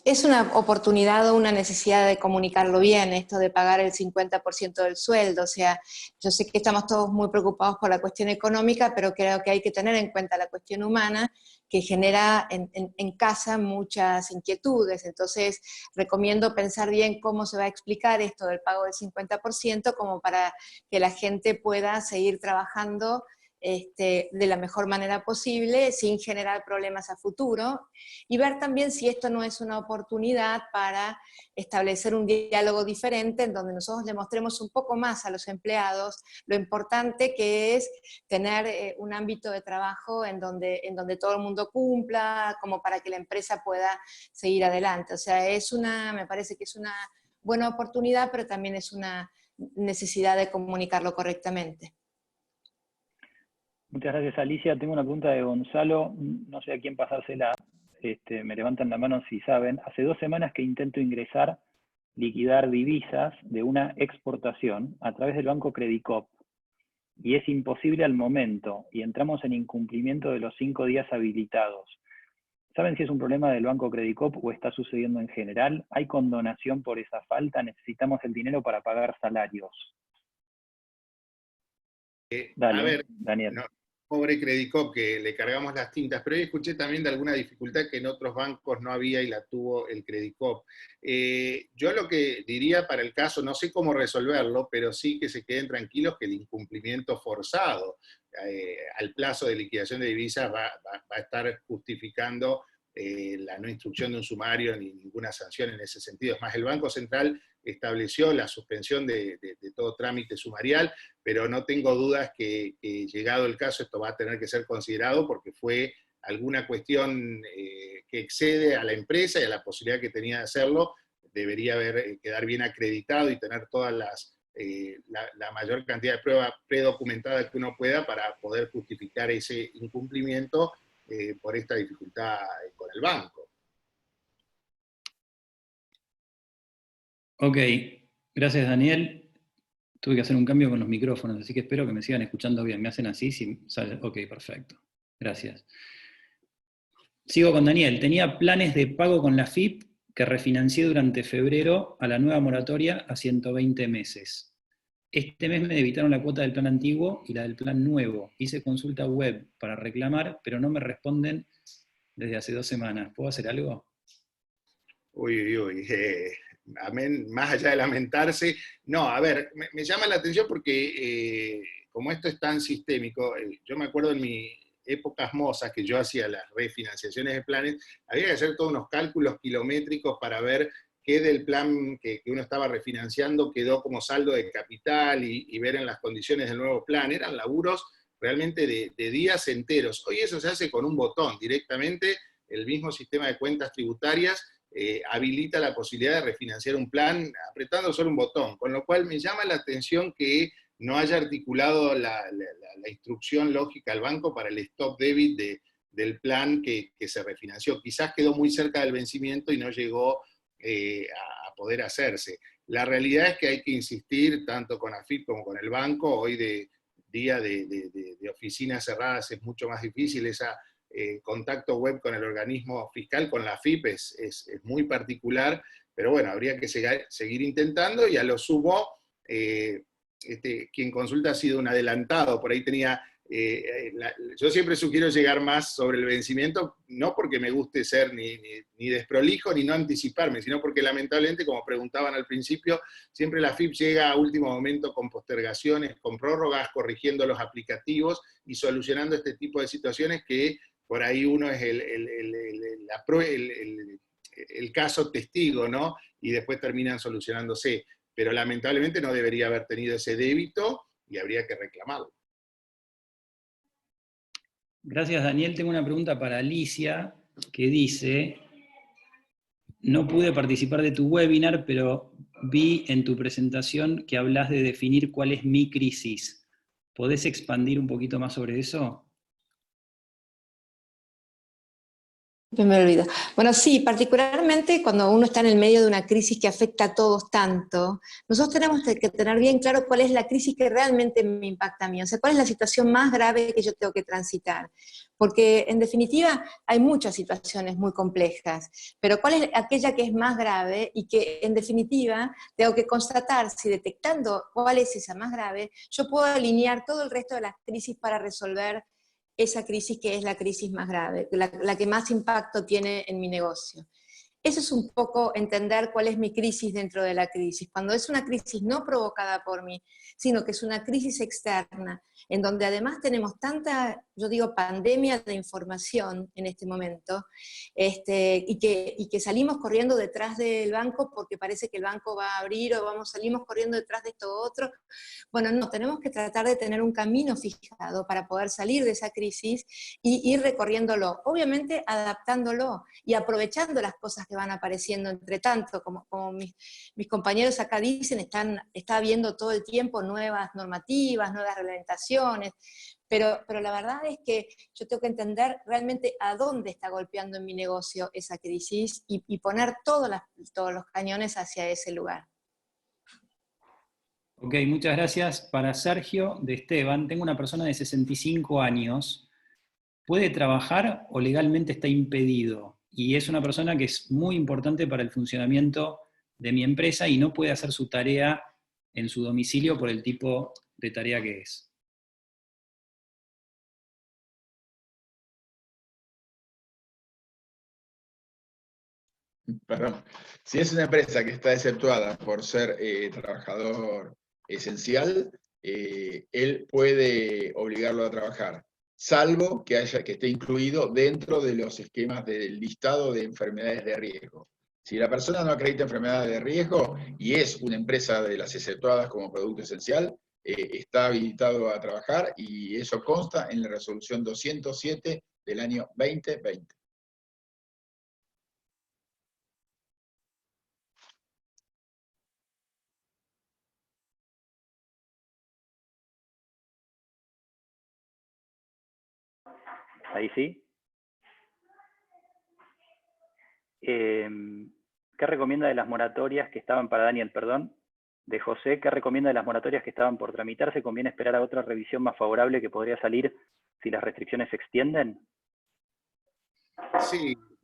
Es una oportunidad o una necesidad de comunicarlo bien, esto de pagar el 50% del sueldo. O sea, yo sé que estamos todos muy preocupados por la cuestión económica, pero creo que hay que tener en cuenta la cuestión humana, que genera en casa muchas inquietudes. Entonces, recomiendo pensar bien cómo se va a explicar esto del pago del 50%, como para que la gente pueda seguir trabajando de la mejor manera posible, sin generar problemas a futuro, y ver también si esto no es una oportunidad para establecer un diálogo diferente en donde nosotros le mostremos un poco más a los empleados lo importante que es tener un ámbito de trabajo en donde todo el mundo cumpla, como para que la empresa pueda seguir adelante. O sea, me parece que es una buena oportunidad, pero también es una necesidad de comunicarlo correctamente. Muchas gracias, Alicia. Tengo una pregunta de Gonzalo, no sé a quién pasársela, me levantan la mano si saben. Hace 2 semanas que intento liquidar divisas de una exportación a través del banco Credicop. y es imposible al momento, y entramos en incumplimiento de los 5 días habilitados, ¿saben si es un problema del Banco Credicop o está sucediendo en general? ¿Hay condonación por esa falta? ¿Necesitamos el dinero para pagar salarios? Dale, a ver, Daniel. no, pobre Credicop que le cargamos las tintas, pero hoy escuché también de alguna dificultad que en otros bancos no había y la tuvo el Credicop. Yo lo que diría para el caso, no sé cómo resolverlo, pero sí que se queden tranquilos que el incumplimiento forzado al plazo de liquidación de divisas va a estar justificando la no instrucción de un sumario ni ninguna sanción en ese sentido. Es más, el Banco Central estableció la suspensión de todo trámite sumarial, pero no tengo dudas que llegado el caso esto va a tener que ser considerado porque fue alguna cuestión que excede a la empresa y a la posibilidad que tenía de hacerlo, debería quedar bien acreditado y tener todas la mayor cantidad de pruebas predocumentadas que uno pueda para poder justificar ese incumplimiento por esta dificultad con el banco. Ok, gracias Daniel. Tuve que hacer un cambio con los micrófonos, así que espero que me sigan escuchando bien. ¿Me hacen así? Sí, ok, perfecto. Gracias. Sigo con Daniel. Tenía planes de pago con la FIP que refinancié durante febrero a la nueva moratoria a 120 meses. Este mes me debitaron la cuota del plan antiguo y la del plan nuevo. Hice consulta web para reclamar, pero no me responden desde hace 2 semanas. ¿Puedo hacer algo? Uy, amén, más allá de lamentarse, no, a ver, me llama la atención porque como esto es tan sistémico, yo me acuerdo en mis épocas mozas que yo hacía las refinanciaciones de planes, había que hacer todos unos cálculos kilométricos para ver qué del plan que uno estaba refinanciando quedó como saldo de capital y ver en las condiciones del nuevo plan, eran laburos realmente de días enteros. Hoy eso se hace con un botón, directamente el mismo sistema de cuentas tributarias habilita la posibilidad de refinanciar un plan apretando solo un botón, con lo cual me llama la atención que no haya articulado la instrucción lógica al banco para el stop debit del plan que se refinanció. Quizás quedó muy cerca del vencimiento y no llegó a poder hacerse. La realidad es que hay que insistir tanto con AFIP como con el banco. Hoy día de oficinas cerradas es mucho más difícil esa contacto web con el organismo fiscal, con la AFIP, es muy particular, pero bueno, habría que seguir intentando, y a lo sumo, quien consulta ha sido un adelantado, por ahí tenía, yo siempre sugiero llegar más sobre el vencimiento, no porque me guste ser ni desprolijo, ni no anticiparme, sino porque lamentablemente, como preguntaban al principio, siempre la AFIP llega a último momento con postergaciones, con prórrogas, corrigiendo los aplicativos y solucionando este tipo de situaciones que por ahí uno es el caso testigo, ¿no? Y después terminan solucionándose. Pero lamentablemente no debería haber tenido ese débito y habría que reclamarlo. Gracias Daniel. Tengo una pregunta para Alicia que dice: no pude participar de tu webinar, pero vi en tu presentación que hablas de definir cuál es mi crisis. ¿Podés expandir un poquito más sobre eso? Me olvido. Bueno, sí, particularmente cuando uno está en el medio de una crisis que afecta a todos tanto, nosotros tenemos que tener bien claro cuál es la crisis que realmente me impacta a mí, o sea, cuál es la situación más grave que yo tengo que transitar. Porque en definitiva hay muchas situaciones muy complejas, pero cuál es aquella que es más grave y que en definitiva tengo que constatar si detectando cuál es esa más grave, yo puedo alinear todo el resto de las crisis para resolver esa crisis que es la crisis más grave, la que más impacto tiene en mi negocio. Eso es un poco entender cuál es mi crisis dentro de la crisis. Cuando es una crisis no provocada por mí, sino que es una crisis externa, en donde además tenemos tanta, yo digo, pandemia de información en este momento, y que salimos corriendo detrás del banco porque parece que el banco va a abrir, o salimos corriendo detrás de esto otro. Bueno, no, tenemos que tratar de tener un camino fijado para poder salir de esa crisis y ir recorriéndolo, obviamente adaptándolo y aprovechando las cosas que van apareciendo entre tanto, como mis compañeros acá dicen, está habiendo todo el tiempo nuevas normativas, nuevas reglamentaciones, pero la verdad es que yo tengo que entender realmente a dónde está golpeando en mi negocio esa crisis y poner todos los cañones hacia ese lugar. Ok, muchas gracias. Para Sergio de Esteban, tengo una persona de 65 años. ¿Puede trabajar o legalmente está impedido? Y es una persona que es muy importante para el funcionamiento de mi empresa y no puede hacer su tarea en su domicilio por el tipo de tarea que es. Perdón. Si es una empresa que está exceptuada por ser trabajador esencial, él puede obligarlo a trabajar, salvo que esté incluido dentro de los esquemas del listado de enfermedades de riesgo. Si la persona no acredita enfermedades de riesgo y es una empresa de las exceptuadas como producto esencial, está habilitado a trabajar, y eso consta en la resolución 207 del año 2020. Ahí sí. ¿Qué recomienda de las moratorias que estaban, para Daniel, perdón, de José, qué recomienda de las moratorias que estaban por tramitarse? ¿Conviene esperar a otra revisión más favorable que podría salir si las restricciones se extienden?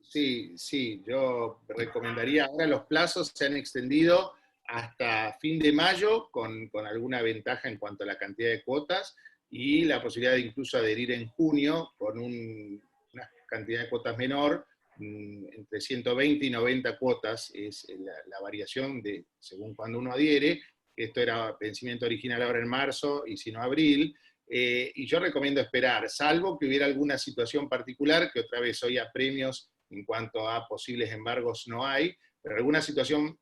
Sí, yo recomendaría, ahora los plazos se han extendido hasta fin de mayo, con alguna ventaja en cuanto a la cantidad de cuotas, y la posibilidad de incluso adherir en junio con una cantidad de cuotas menor, entre 120 y 90 cuotas es la variación según cuando uno adhiere. Esto era vencimiento original ahora en marzo, y si no abril. Y yo recomiendo esperar, salvo que hubiera alguna situación particular, que otra vez hoy a premios en cuanto a posibles embargos no hay, pero alguna situación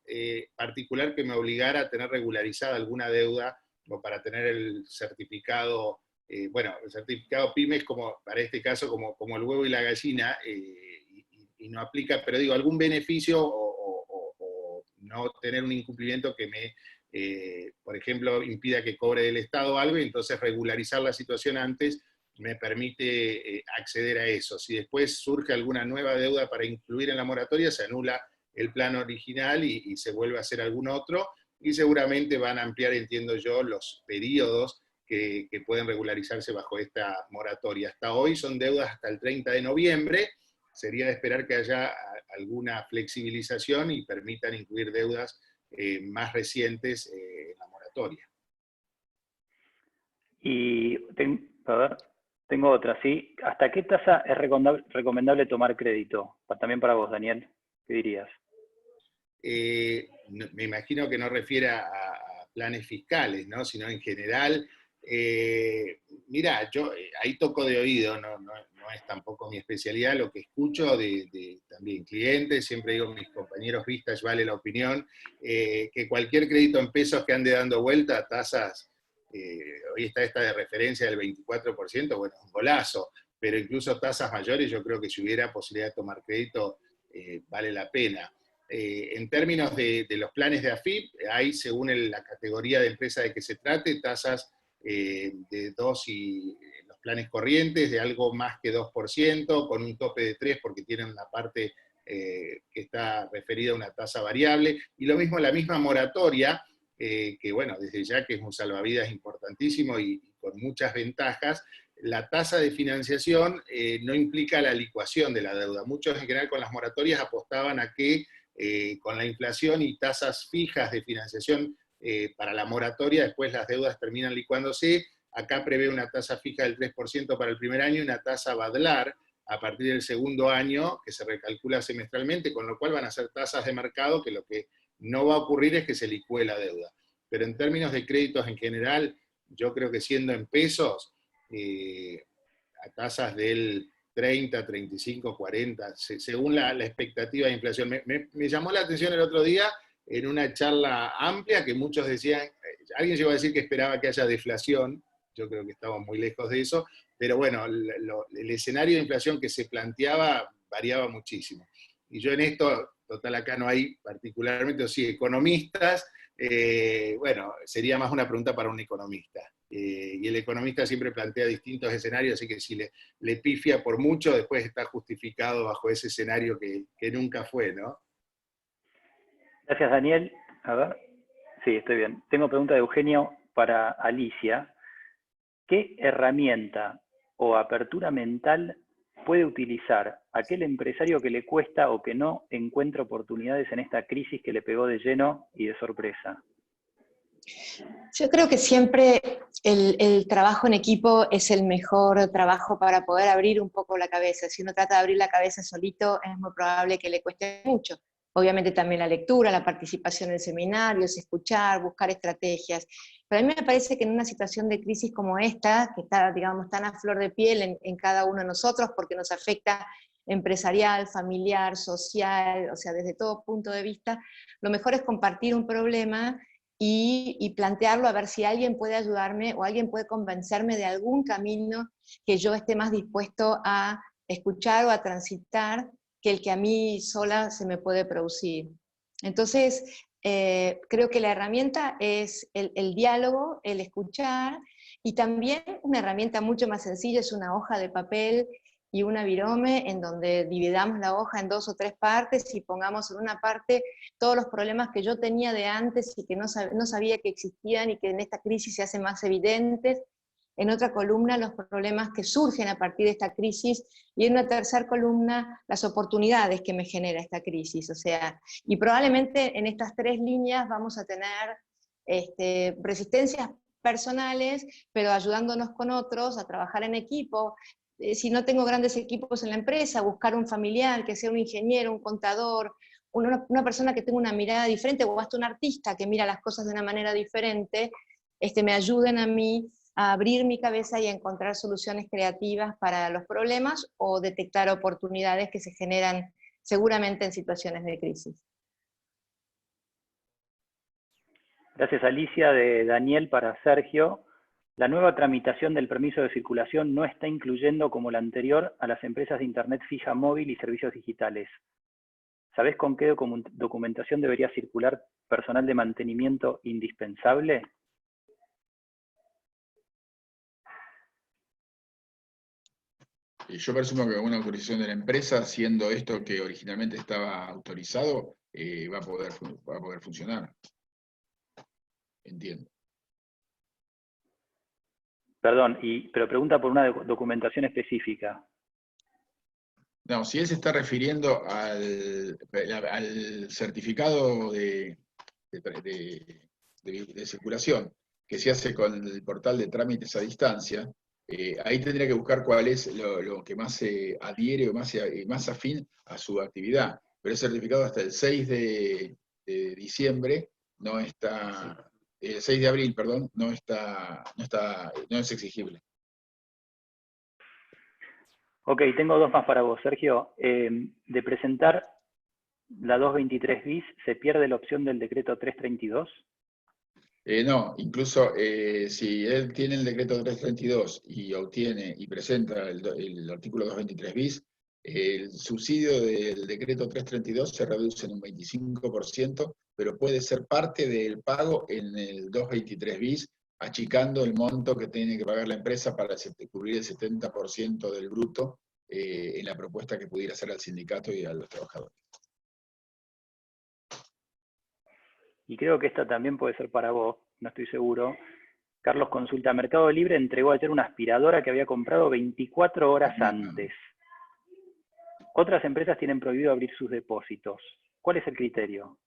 particular que me obligara a tener regularizada alguna deuda, o para tener el certificado, bueno, el certificado PYME es como, para este caso, como el huevo y la gallina, y no aplica, pero digo, algún beneficio o no tener un incumplimiento que me por ejemplo, impida que cobre del Estado algo, y entonces regularizar la situación antes me permite acceder a eso. Si después surge alguna nueva deuda para incluir en la moratoria, se anula el plan original y se vuelve a hacer algún otro, y seguramente van a ampliar, entiendo yo, los periodos que pueden regularizarse bajo esta moratoria. Hasta hoy son deudas hasta el 30 de noviembre, sería de esperar que haya alguna flexibilización y permitan incluir deudas más recientes en la moratoria. Y a ver, tengo otra, ¿sí? ¿Hasta qué tasa es recomendable tomar crédito? También para vos, Daniel, ¿qué dirías? Me imagino que no refiere a planes fiscales, ¿no? Sino en general. Mira, yo ahí toco de oído, no es tampoco mi especialidad, lo que escucho de también clientes, siempre digo, mis compañeros vistas, vale la opinión, que cualquier crédito en pesos que ande dando vuelta, tasas, hoy está esta de referencia del 24%, bueno, un golazo, pero incluso tasas mayores, yo creo que si hubiera posibilidad de tomar crédito, vale la pena. En términos de los planes de AFIP, hay, según la categoría de empresa de que se trate, tasas de 2 y los planes corrientes de algo más que 2%, con un tope de 3 porque tienen una parte que está referida a una tasa variable, y lo mismo la misma moratoria, que bueno, desde ya que es un salvavidas importantísimo y con muchas ventajas. La tasa de financiación no implica la licuación de la deuda. Muchos en general con las moratorias apostaban a que con la inflación y tasas fijas de financiación para la moratoria, después las deudas terminan licuándose. Acá prevé una tasa fija del 3% para el primer año y una tasa badlar a partir del segundo año, que se recalcula semestralmente, con lo cual van a ser tasas de mercado, que lo que no va a ocurrir es que se licúe la deuda. Pero en términos de créditos en general, yo creo que siendo en pesos, a tasas del 30, 35, 40, según la expectativa de inflación. Me llamó la atención el otro día, en una charla amplia, que muchos decían, alguien llegó a decir que esperaba que haya deflación, yo creo que estamos muy lejos de eso, pero bueno, el escenario de inflación que se planteaba variaba muchísimo. Y yo en esto, total acá no hay particularmente, o sí, economistas, bueno, sería más una pregunta para un economista. Y el economista siempre plantea distintos escenarios, así que si le pifia por mucho, después está justificado bajo ese escenario que nunca fue, ¿no? Gracias, Daniel. A ver, Sí, estoy bien. Tengo pregunta de Eugenio para Alicia. ¿Qué herramienta o apertura mental puede utilizar aquel empresario que le cuesta o que no encuentra oportunidades en esta crisis que le pegó de lleno y de sorpresa? Yo creo que siempre el trabajo en equipo es el mejor trabajo para poder abrir un poco la cabeza. Si uno trata de abrir la cabeza solito, es muy probable que le cueste mucho. Obviamente también la lectura, la participación en seminarios, escuchar, buscar estrategias. Pero a mí me parece que en una situación de crisis como esta, que está, digamos, tan a flor de piel en cada uno de nosotros, porque nos afecta empresarial, familiar, social, o sea, desde todo punto de vista, lo mejor es compartir un problema y plantearlo a ver si alguien puede ayudarme o alguien puede convencerme de algún camino que yo esté más dispuesto a escuchar o a transitar que el que a mí sola se me puede producir. Entonces, creo que la herramienta es el diálogo, el escuchar, y también una herramienta mucho más sencilla es una hoja de papel y una virome en donde dividamos la hoja en 2 o 3 partes y pongamos en una parte todos los problemas que yo tenía de antes y que no sabía que existían y que en esta crisis se hacen más evidentes. En otra columna, los problemas que surgen a partir de esta crisis, y en una tercera columna, las oportunidades que me genera esta crisis. O sea, y probablemente en estas 3 líneas vamos a tener resistencias personales, pero ayudándonos con otros a trabajar en equipo. Si no tengo grandes equipos en la empresa, buscar un familiar que sea un ingeniero, un contador, una persona que tenga una mirada diferente, o hasta un artista que mira las cosas de una manera diferente, me ayuden a mí a abrir mi cabeza y a encontrar soluciones creativas para los problemas o detectar oportunidades que se generan seguramente en situaciones de crisis. Gracias, Alicia. De Daniel para Sergio. La nueva tramitación del permiso de circulación no está incluyendo, como la anterior, a las empresas de Internet fija móvil y servicios digitales. ¿Sabés con qué documentación debería circular personal de mantenimiento indispensable? Yo presumo que una autorización de la empresa, siendo esto que originalmente estaba autorizado, va a poder funcionar. Entiendo. Perdón, pero pregunta por una documentación específica. No, si él se está refiriendo al certificado de circulación que se hace con el portal de trámites a distancia, ahí tendría que buscar cuál es lo que más se adhiere o más afín a su actividad. Pero el certificado hasta el 6 de diciembre no está, el 6 de abril, perdón, no es exigible. Ok, tengo 2 más para vos, Sergio. De presentar la 223 bis, ¿se pierde la opción del decreto 332? No, incluso si él tiene el decreto 332 y obtiene y presenta el artículo 223 bis, el subsidio del decreto 332 se reduce en un 25%, pero puede ser parte del pago en el 223 bis, achicando el monto que tiene que pagar la empresa para cubrir el 70% del bruto en la propuesta que pudiera hacer al sindicato y a los trabajadores. Y creo que esta también puede ser para vos, no estoy seguro. Carlos consulta, Mercado Libre entregó ayer una aspiradora que había comprado 24 horas antes. Otras empresas tienen prohibido abrir sus depósitos. ¿Cuál es el criterio?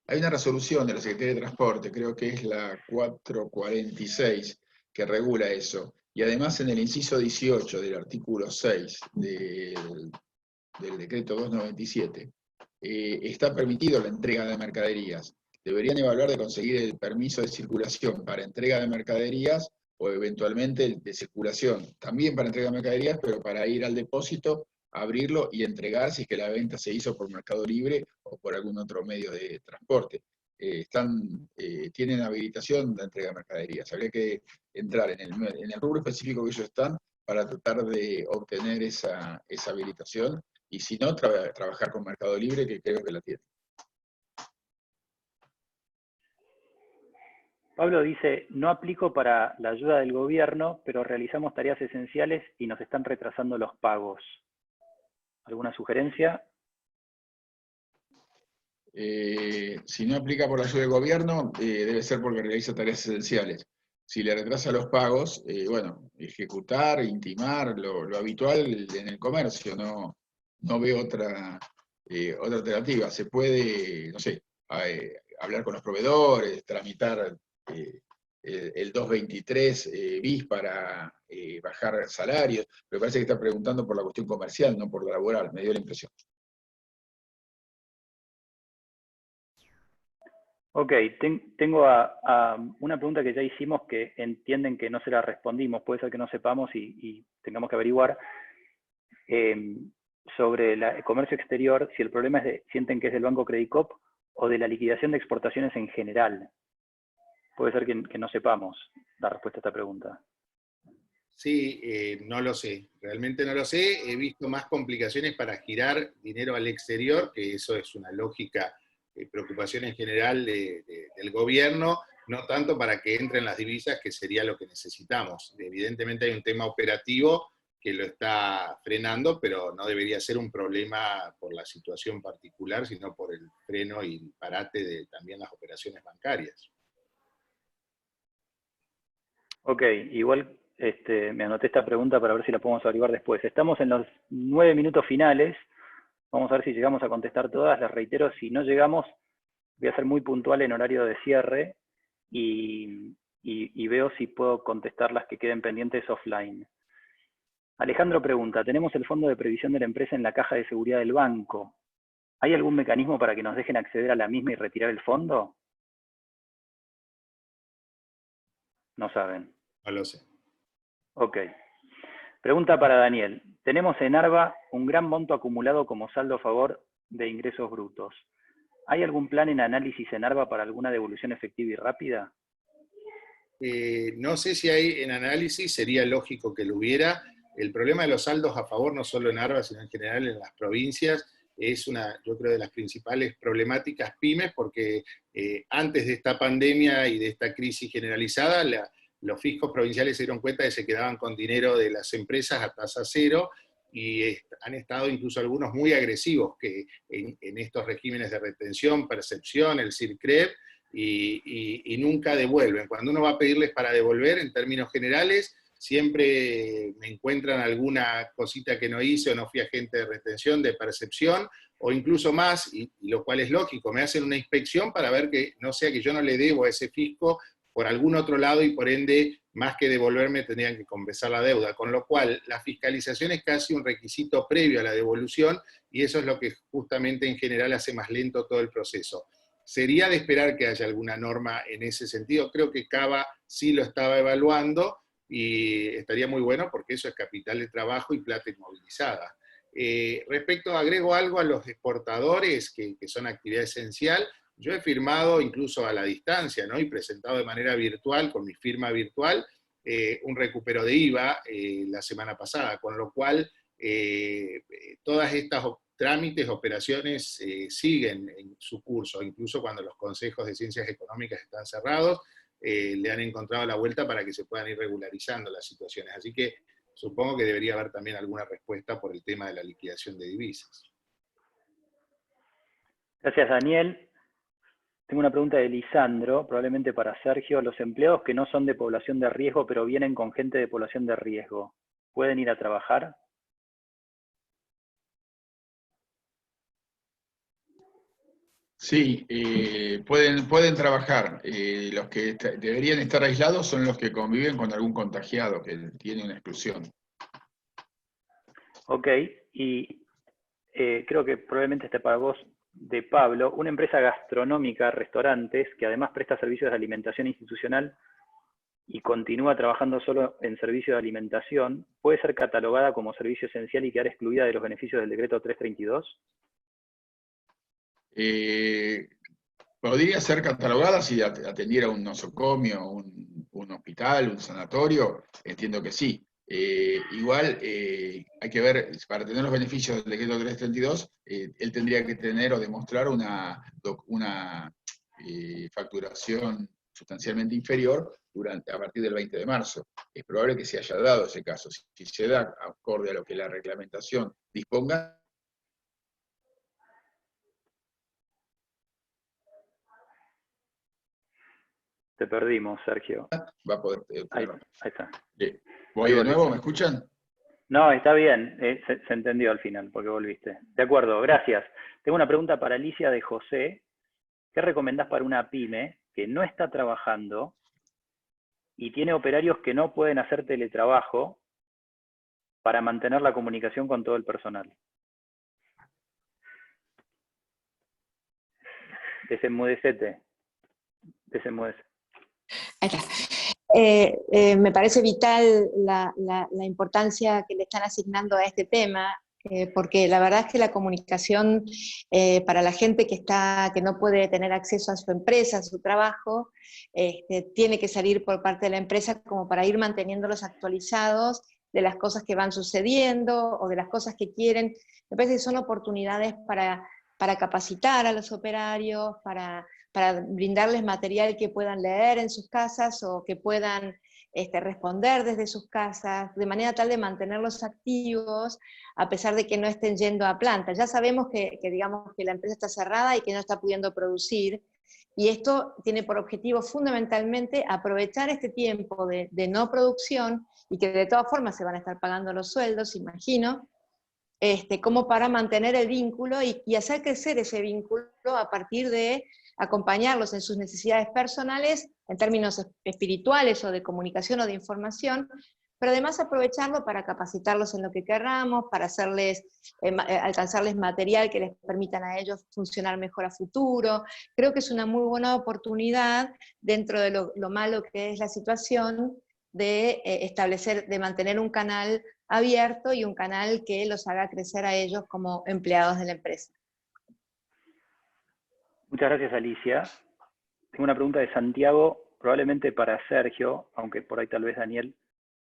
Hay una resolución de la Secretaría de Transporte, creo que es la 446, que regula eso. Y además en el inciso 18 del artículo 6 del decreto 297, está permitido la entrega de mercaderías. Deberían evaluar de conseguir el permiso de circulación para entrega de mercaderías o eventualmente el de circulación también para entrega de mercaderías, pero para ir al depósito, abrirlo y entregar si es que la venta se hizo por Mercado Libre o por algún otro medio de transporte. Tienen habilitación de entrega de mercaderías. Habría que entrar en el rubro específico que ellos están para tratar de obtener esa habilitación, y si no, trabajar con Mercado Libre, que creo que la tiene. Pablo dice, no aplico para la ayuda del gobierno, pero realizamos tareas esenciales y nos están retrasando los pagos. ¿Alguna sugerencia? Si no aplica por la ayuda del gobierno, debe ser porque realiza tareas esenciales. Si le retrasa los pagos, bueno, ejecutar, intimar, lo habitual en el comercio, no veo otra alternativa. Se puede, no sé, hablar con los proveedores, tramitar el 223 bis para bajar salarios, pero parece que está preguntando por la cuestión comercial, no por la laboral, me dio la impresión. Ok, tengo una pregunta que ya hicimos que entienden que no se la respondimos, puede ser que no sepamos y tengamos que averiguar, sobre el comercio exterior, si el problema sienten que es del Banco Credicop o de la liquidación de exportaciones en general. Puede ser que no sepamos la respuesta a esta pregunta. Sí, no lo sé, realmente no lo sé. He visto más complicaciones para girar dinero al exterior, que eso es una lógica preocupación en general del gobierno, no tanto para que entren las divisas, que sería lo que necesitamos. Evidentemente hay un tema operativo que lo está frenando, pero no debería ser un problema por la situación particular, sino por el freno y el parate de también las operaciones bancarias. Ok, igual me anoté esta pregunta para ver si la podemos averiguar después. Estamos en los 9 minutos finales. Vamos a ver si llegamos a contestar todas. Les reitero, si no llegamos, voy a ser muy puntual en horario de cierre y veo si puedo contestar las que queden pendientes offline. Alejandro pregunta, tenemos el fondo de previsión de la empresa en la caja de seguridad del banco. ¿Hay algún mecanismo para que nos dejen acceder a la misma y retirar el fondo? No saben. No lo sé. Ok. Pregunta para Daniel. Tenemos en ARBA un gran monto acumulado como saldo a favor de ingresos brutos. ¿Hay algún plan en análisis en ARBA para alguna devolución efectiva y rápida? No sé si hay en análisis, sería lógico que lo hubiera. El problema de los saldos a favor, no solo en ARBA, sino en general en las provincias, es una, yo creo, de las principales problemáticas pymes, porque antes de esta pandemia y de esta crisis generalizada, los fiscos provinciales se dieron cuenta de que se quedaban con dinero de las empresas a tasa cero, y han estado incluso algunos muy agresivos que en estos regímenes de retención, percepción, el CIRCREP, y nunca devuelven. Cuando uno va a pedirles para devolver, en términos generales, siempre me encuentran alguna cosita que no hice, o no fui agente de retención, de percepción, o incluso más, y lo cual es lógico, me hacen una inspección para ver que no sea que yo no le debo a ese fisco por algún otro lado, y por ende, más que devolverme, tendrían que compensar la deuda, con lo cual la fiscalización es casi un requisito previo a la devolución, y eso es lo que justamente en general hace más lento todo el proceso. Sería de esperar que haya alguna norma en ese sentido. Creo que Cava sí lo estaba evaluando, y estaría muy bueno porque eso es capital de trabajo y plata inmovilizada. Respecto, agrego algo a los exportadores, que son actividad esencial. Yo he firmado incluso a la distancia, ¿no? Y presentado de manera virtual, con mi firma virtual, un recupero de IVA la semana pasada, con lo cual todas estas trámites, operaciones siguen en su curso, incluso cuando los consejos de ciencias económicas están cerrados, le han encontrado la vuelta para que se puedan ir regularizando las situaciones. Así que supongo que debería haber también alguna respuesta por el tema de la liquidación de divisas. Gracias, Daniel. Tengo una pregunta de Lisandro, probablemente para Sergio. Los empleados que no son de población de riesgo, pero vienen con gente de población de riesgo, ¿pueden ir a trabajar? Sí, pueden trabajar. Los que deberían estar aislados son los que conviven con algún contagiado que tiene una exclusión. Ok, y creo que probablemente esté para vos, de Pablo. Una empresa gastronómica, restaurantes, que además presta servicios de alimentación institucional y continúa trabajando solo en servicios de alimentación, ¿puede ser catalogada como servicio esencial y quedar excluida de los beneficios del decreto 332? Podría ser catalogada si atendiera un nosocomio, un hospital, un sanatorio, entiendo que sí. Igual hay que ver, para tener los beneficios del decreto 332, él tendría que tener o demostrar una facturación sustancialmente inferior a partir del 20 de marzo. Es probable que se haya dado ese caso. Si se da acorde a lo que la reglamentación disponga, Te perdimos, Sergio. Va a poder... Ahí está. ¿Voy de nuevo? ¿Me escuchan? No, está bien, se entendió al final, porque volviste. De acuerdo, gracias. Tengo una pregunta para Alicia de José. ¿Qué recomendás para una pyme que no está trabajando y tiene operarios que no pueden hacer teletrabajo para mantener la comunicación con todo el personal? Desenmudecete. Ahí está. Me parece vital la importancia que le están asignando a este tema, porque la verdad es que la comunicación para la gente que no puede tener acceso a su empresa, a su trabajo, tiene que salir por parte de la empresa como para ir manteniéndolos actualizados de las cosas que van sucediendo o de las cosas que quieren. Me parece que son oportunidades para capacitar a los operarios, para brindarles material que puedan leer en sus casas o que puedan responder desde sus casas, de manera tal de mantenerlos activos a pesar de que no estén yendo a planta. Ya sabemos digamos, que la empresa está cerrada y que no está pudiendo producir, y esto tiene por objetivo fundamentalmente aprovechar este tiempo de no producción, y que de todas formas se van a estar pagando los sueldos, imagino, como para mantener el vínculo y hacer crecer ese vínculo a partir de acompañarlos en sus necesidades personales, en términos espirituales o de comunicación o de información, pero además aprovecharlo para capacitarlos en lo que querramos, para alcanzarles material que les permitan a ellos funcionar mejor a futuro. Creo que es una muy buena oportunidad, dentro de lo malo que es la situación, de de mantener un canal abierto y un canal que los haga crecer a ellos como empleados de la empresa. Muchas gracias, Alicia. Tengo una pregunta de Santiago, probablemente para Sergio, aunque por ahí tal vez Daniel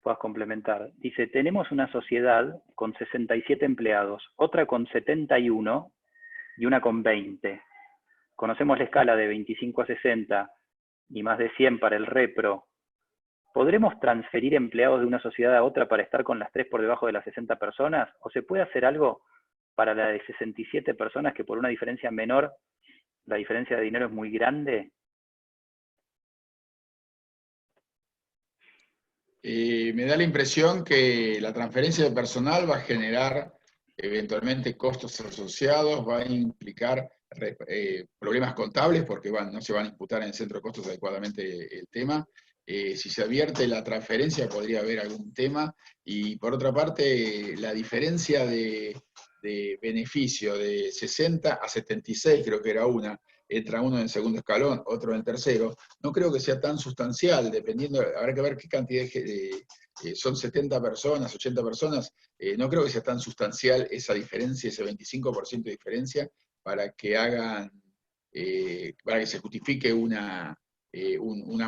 puedas complementar. Dice, tenemos una sociedad con 67 empleados, otra con 71 y una con 20. Conocemos la escala de 25 a 60 y más de 100 para el repro. ¿Podremos transferir empleados de una sociedad a otra para estar con las 3 por debajo de las 60 personas? ¿O se puede hacer algo para la de 67 personas que por una diferencia menor, la diferencia de dinero es muy grande? Me da la impresión que la transferencia de personal va a generar eventualmente costos asociados, va a implicar problemas contables porque no se van a imputar en el centro de costos adecuadamente el tema. Si se advierte la transferencia podría haber algún tema, y por otra parte la diferencia de beneficio de 60 a 76, creo que era entra uno en el segundo escalón, otro en el tercero, no creo que sea tan sustancial, dependiendo, habrá que ver qué cantidad son 70 personas, 80 personas, no creo que sea tan sustancial esa diferencia, ese 25% de diferencia, para que para que se justifique una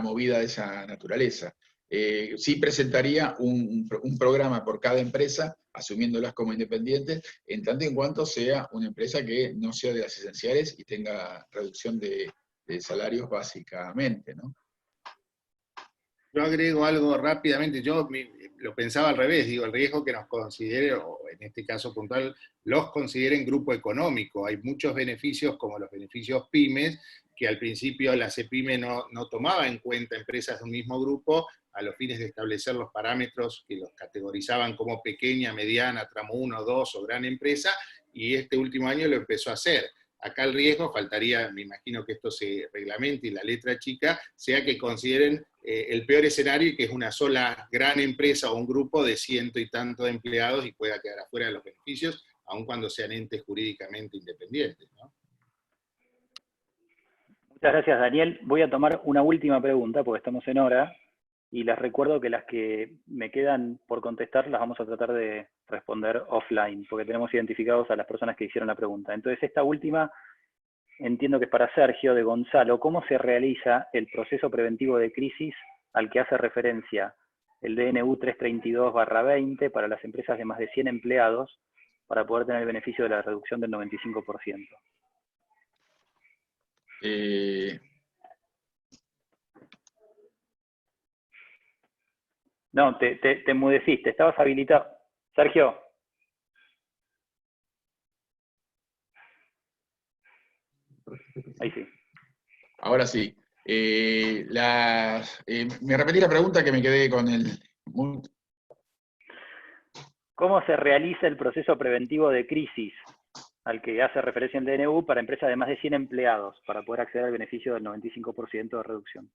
movida de esa naturaleza. Sí presentaría un programa por cada empresa, asumiéndolas como independientes, en tanto y en cuanto sea una empresa que no sea de las esenciales y tenga reducción de salarios básicamente, ¿no? Yo agrego algo rápidamente, yo lo pensaba al revés, digo, el riesgo que nos consideren, o en este caso puntual, los consideren grupo económico. Hay muchos beneficios, como los beneficios pymes, que al principio la CEPYME no tomaba en cuenta empresas de un mismo grupo a los fines de establecer los parámetros que los categorizaban como pequeña, mediana, tramo 1, 2 o gran empresa, y este último año lo empezó a hacer. Acá el riesgo, faltaría, me imagino que esto se reglamente y la letra chica, sea que consideren el peor escenario, y que es una sola gran empresa o un grupo de 100 y tanto de empleados y pueda quedar afuera de los beneficios, aun cuando sean entes jurídicamente independientes, ¿no? Muchas gracias, Daniel. Voy a tomar una última pregunta porque estamos en hora, y les recuerdo que las que me quedan por contestar las vamos a tratar de responder offline, porque tenemos identificados a las personas que hicieron la pregunta. Entonces, esta última entiendo que es para Sergio, de Gonzalo. ¿Cómo se realiza el proceso preventivo de crisis al que hace referencia el DNU 332/20 para las empresas de más de 100 empleados para poder tener el beneficio de la reducción del 95%? No, te enmudeciste, estabas habilitado. Sergio. Ahí sí. Ahora sí. Me repetí la pregunta que me quedé con el... ¿Cómo se realiza el proceso preventivo de crisis al que hace referencia el DNU para empresas de más de 100 empleados para poder acceder al beneficio del 95% de reducción?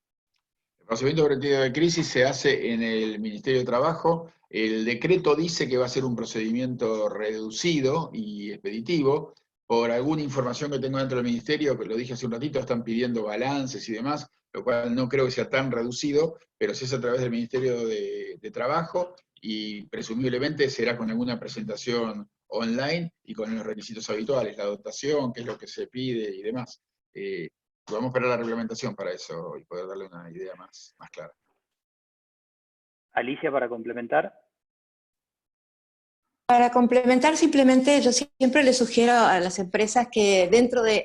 El procedimiento preventivo de crisis se hace en el Ministerio de Trabajo. El decreto dice que va a ser un procedimiento reducido y expeditivo. Por alguna información que tengo dentro del Ministerio, que lo dije hace un ratito, están pidiendo balances y demás, lo cual no creo que sea tan reducido, pero sí es a través del Ministerio de Trabajo y presumiblemente será con alguna presentación online y con los requisitos habituales, la dotación, qué es lo que se pide y demás. Podemos esperar la reglamentación para eso y poder darle una idea más clara. Alicia, para complementar. Para complementar, simplemente yo siempre les sugiero a las empresas que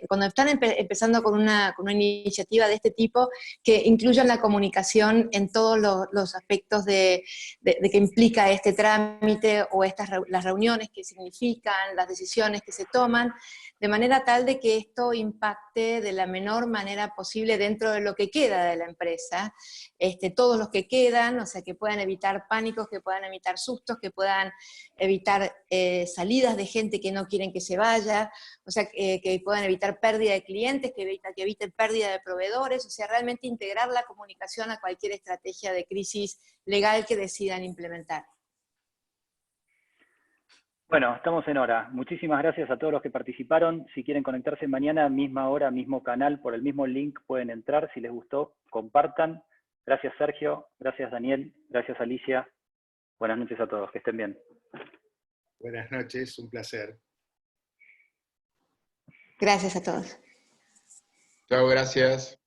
cuando están empezando con una iniciativa de este tipo, que incluyan la comunicación en todos los aspectos de que implica este trámite o las reuniones que significan, las decisiones que se toman, de manera tal de que esto impacte de la menor manera posible dentro de lo que queda de la empresa, todos los que quedan, o sea, que puedan evitar pánicos, que puedan evitar sustos, que puedan evitar salidas de gente que no quieren que se vaya, o sea, que puedan evitar pérdida de clientes, que eviten pérdida de proveedores, o sea, realmente integrar la comunicación a cualquier estrategia de crisis legal que decidan implementar. Bueno, estamos en hora. Muchísimas gracias a todos los que participaron. Si quieren conectarse mañana, misma hora, mismo canal, por el mismo link pueden entrar. Si les gustó, compartan. Gracias, Sergio. Gracias, Daniel. Gracias, Alicia. Buenas noches a todos. Que estén bien. Buenas noches, un placer. Gracias a todos. Chao, gracias.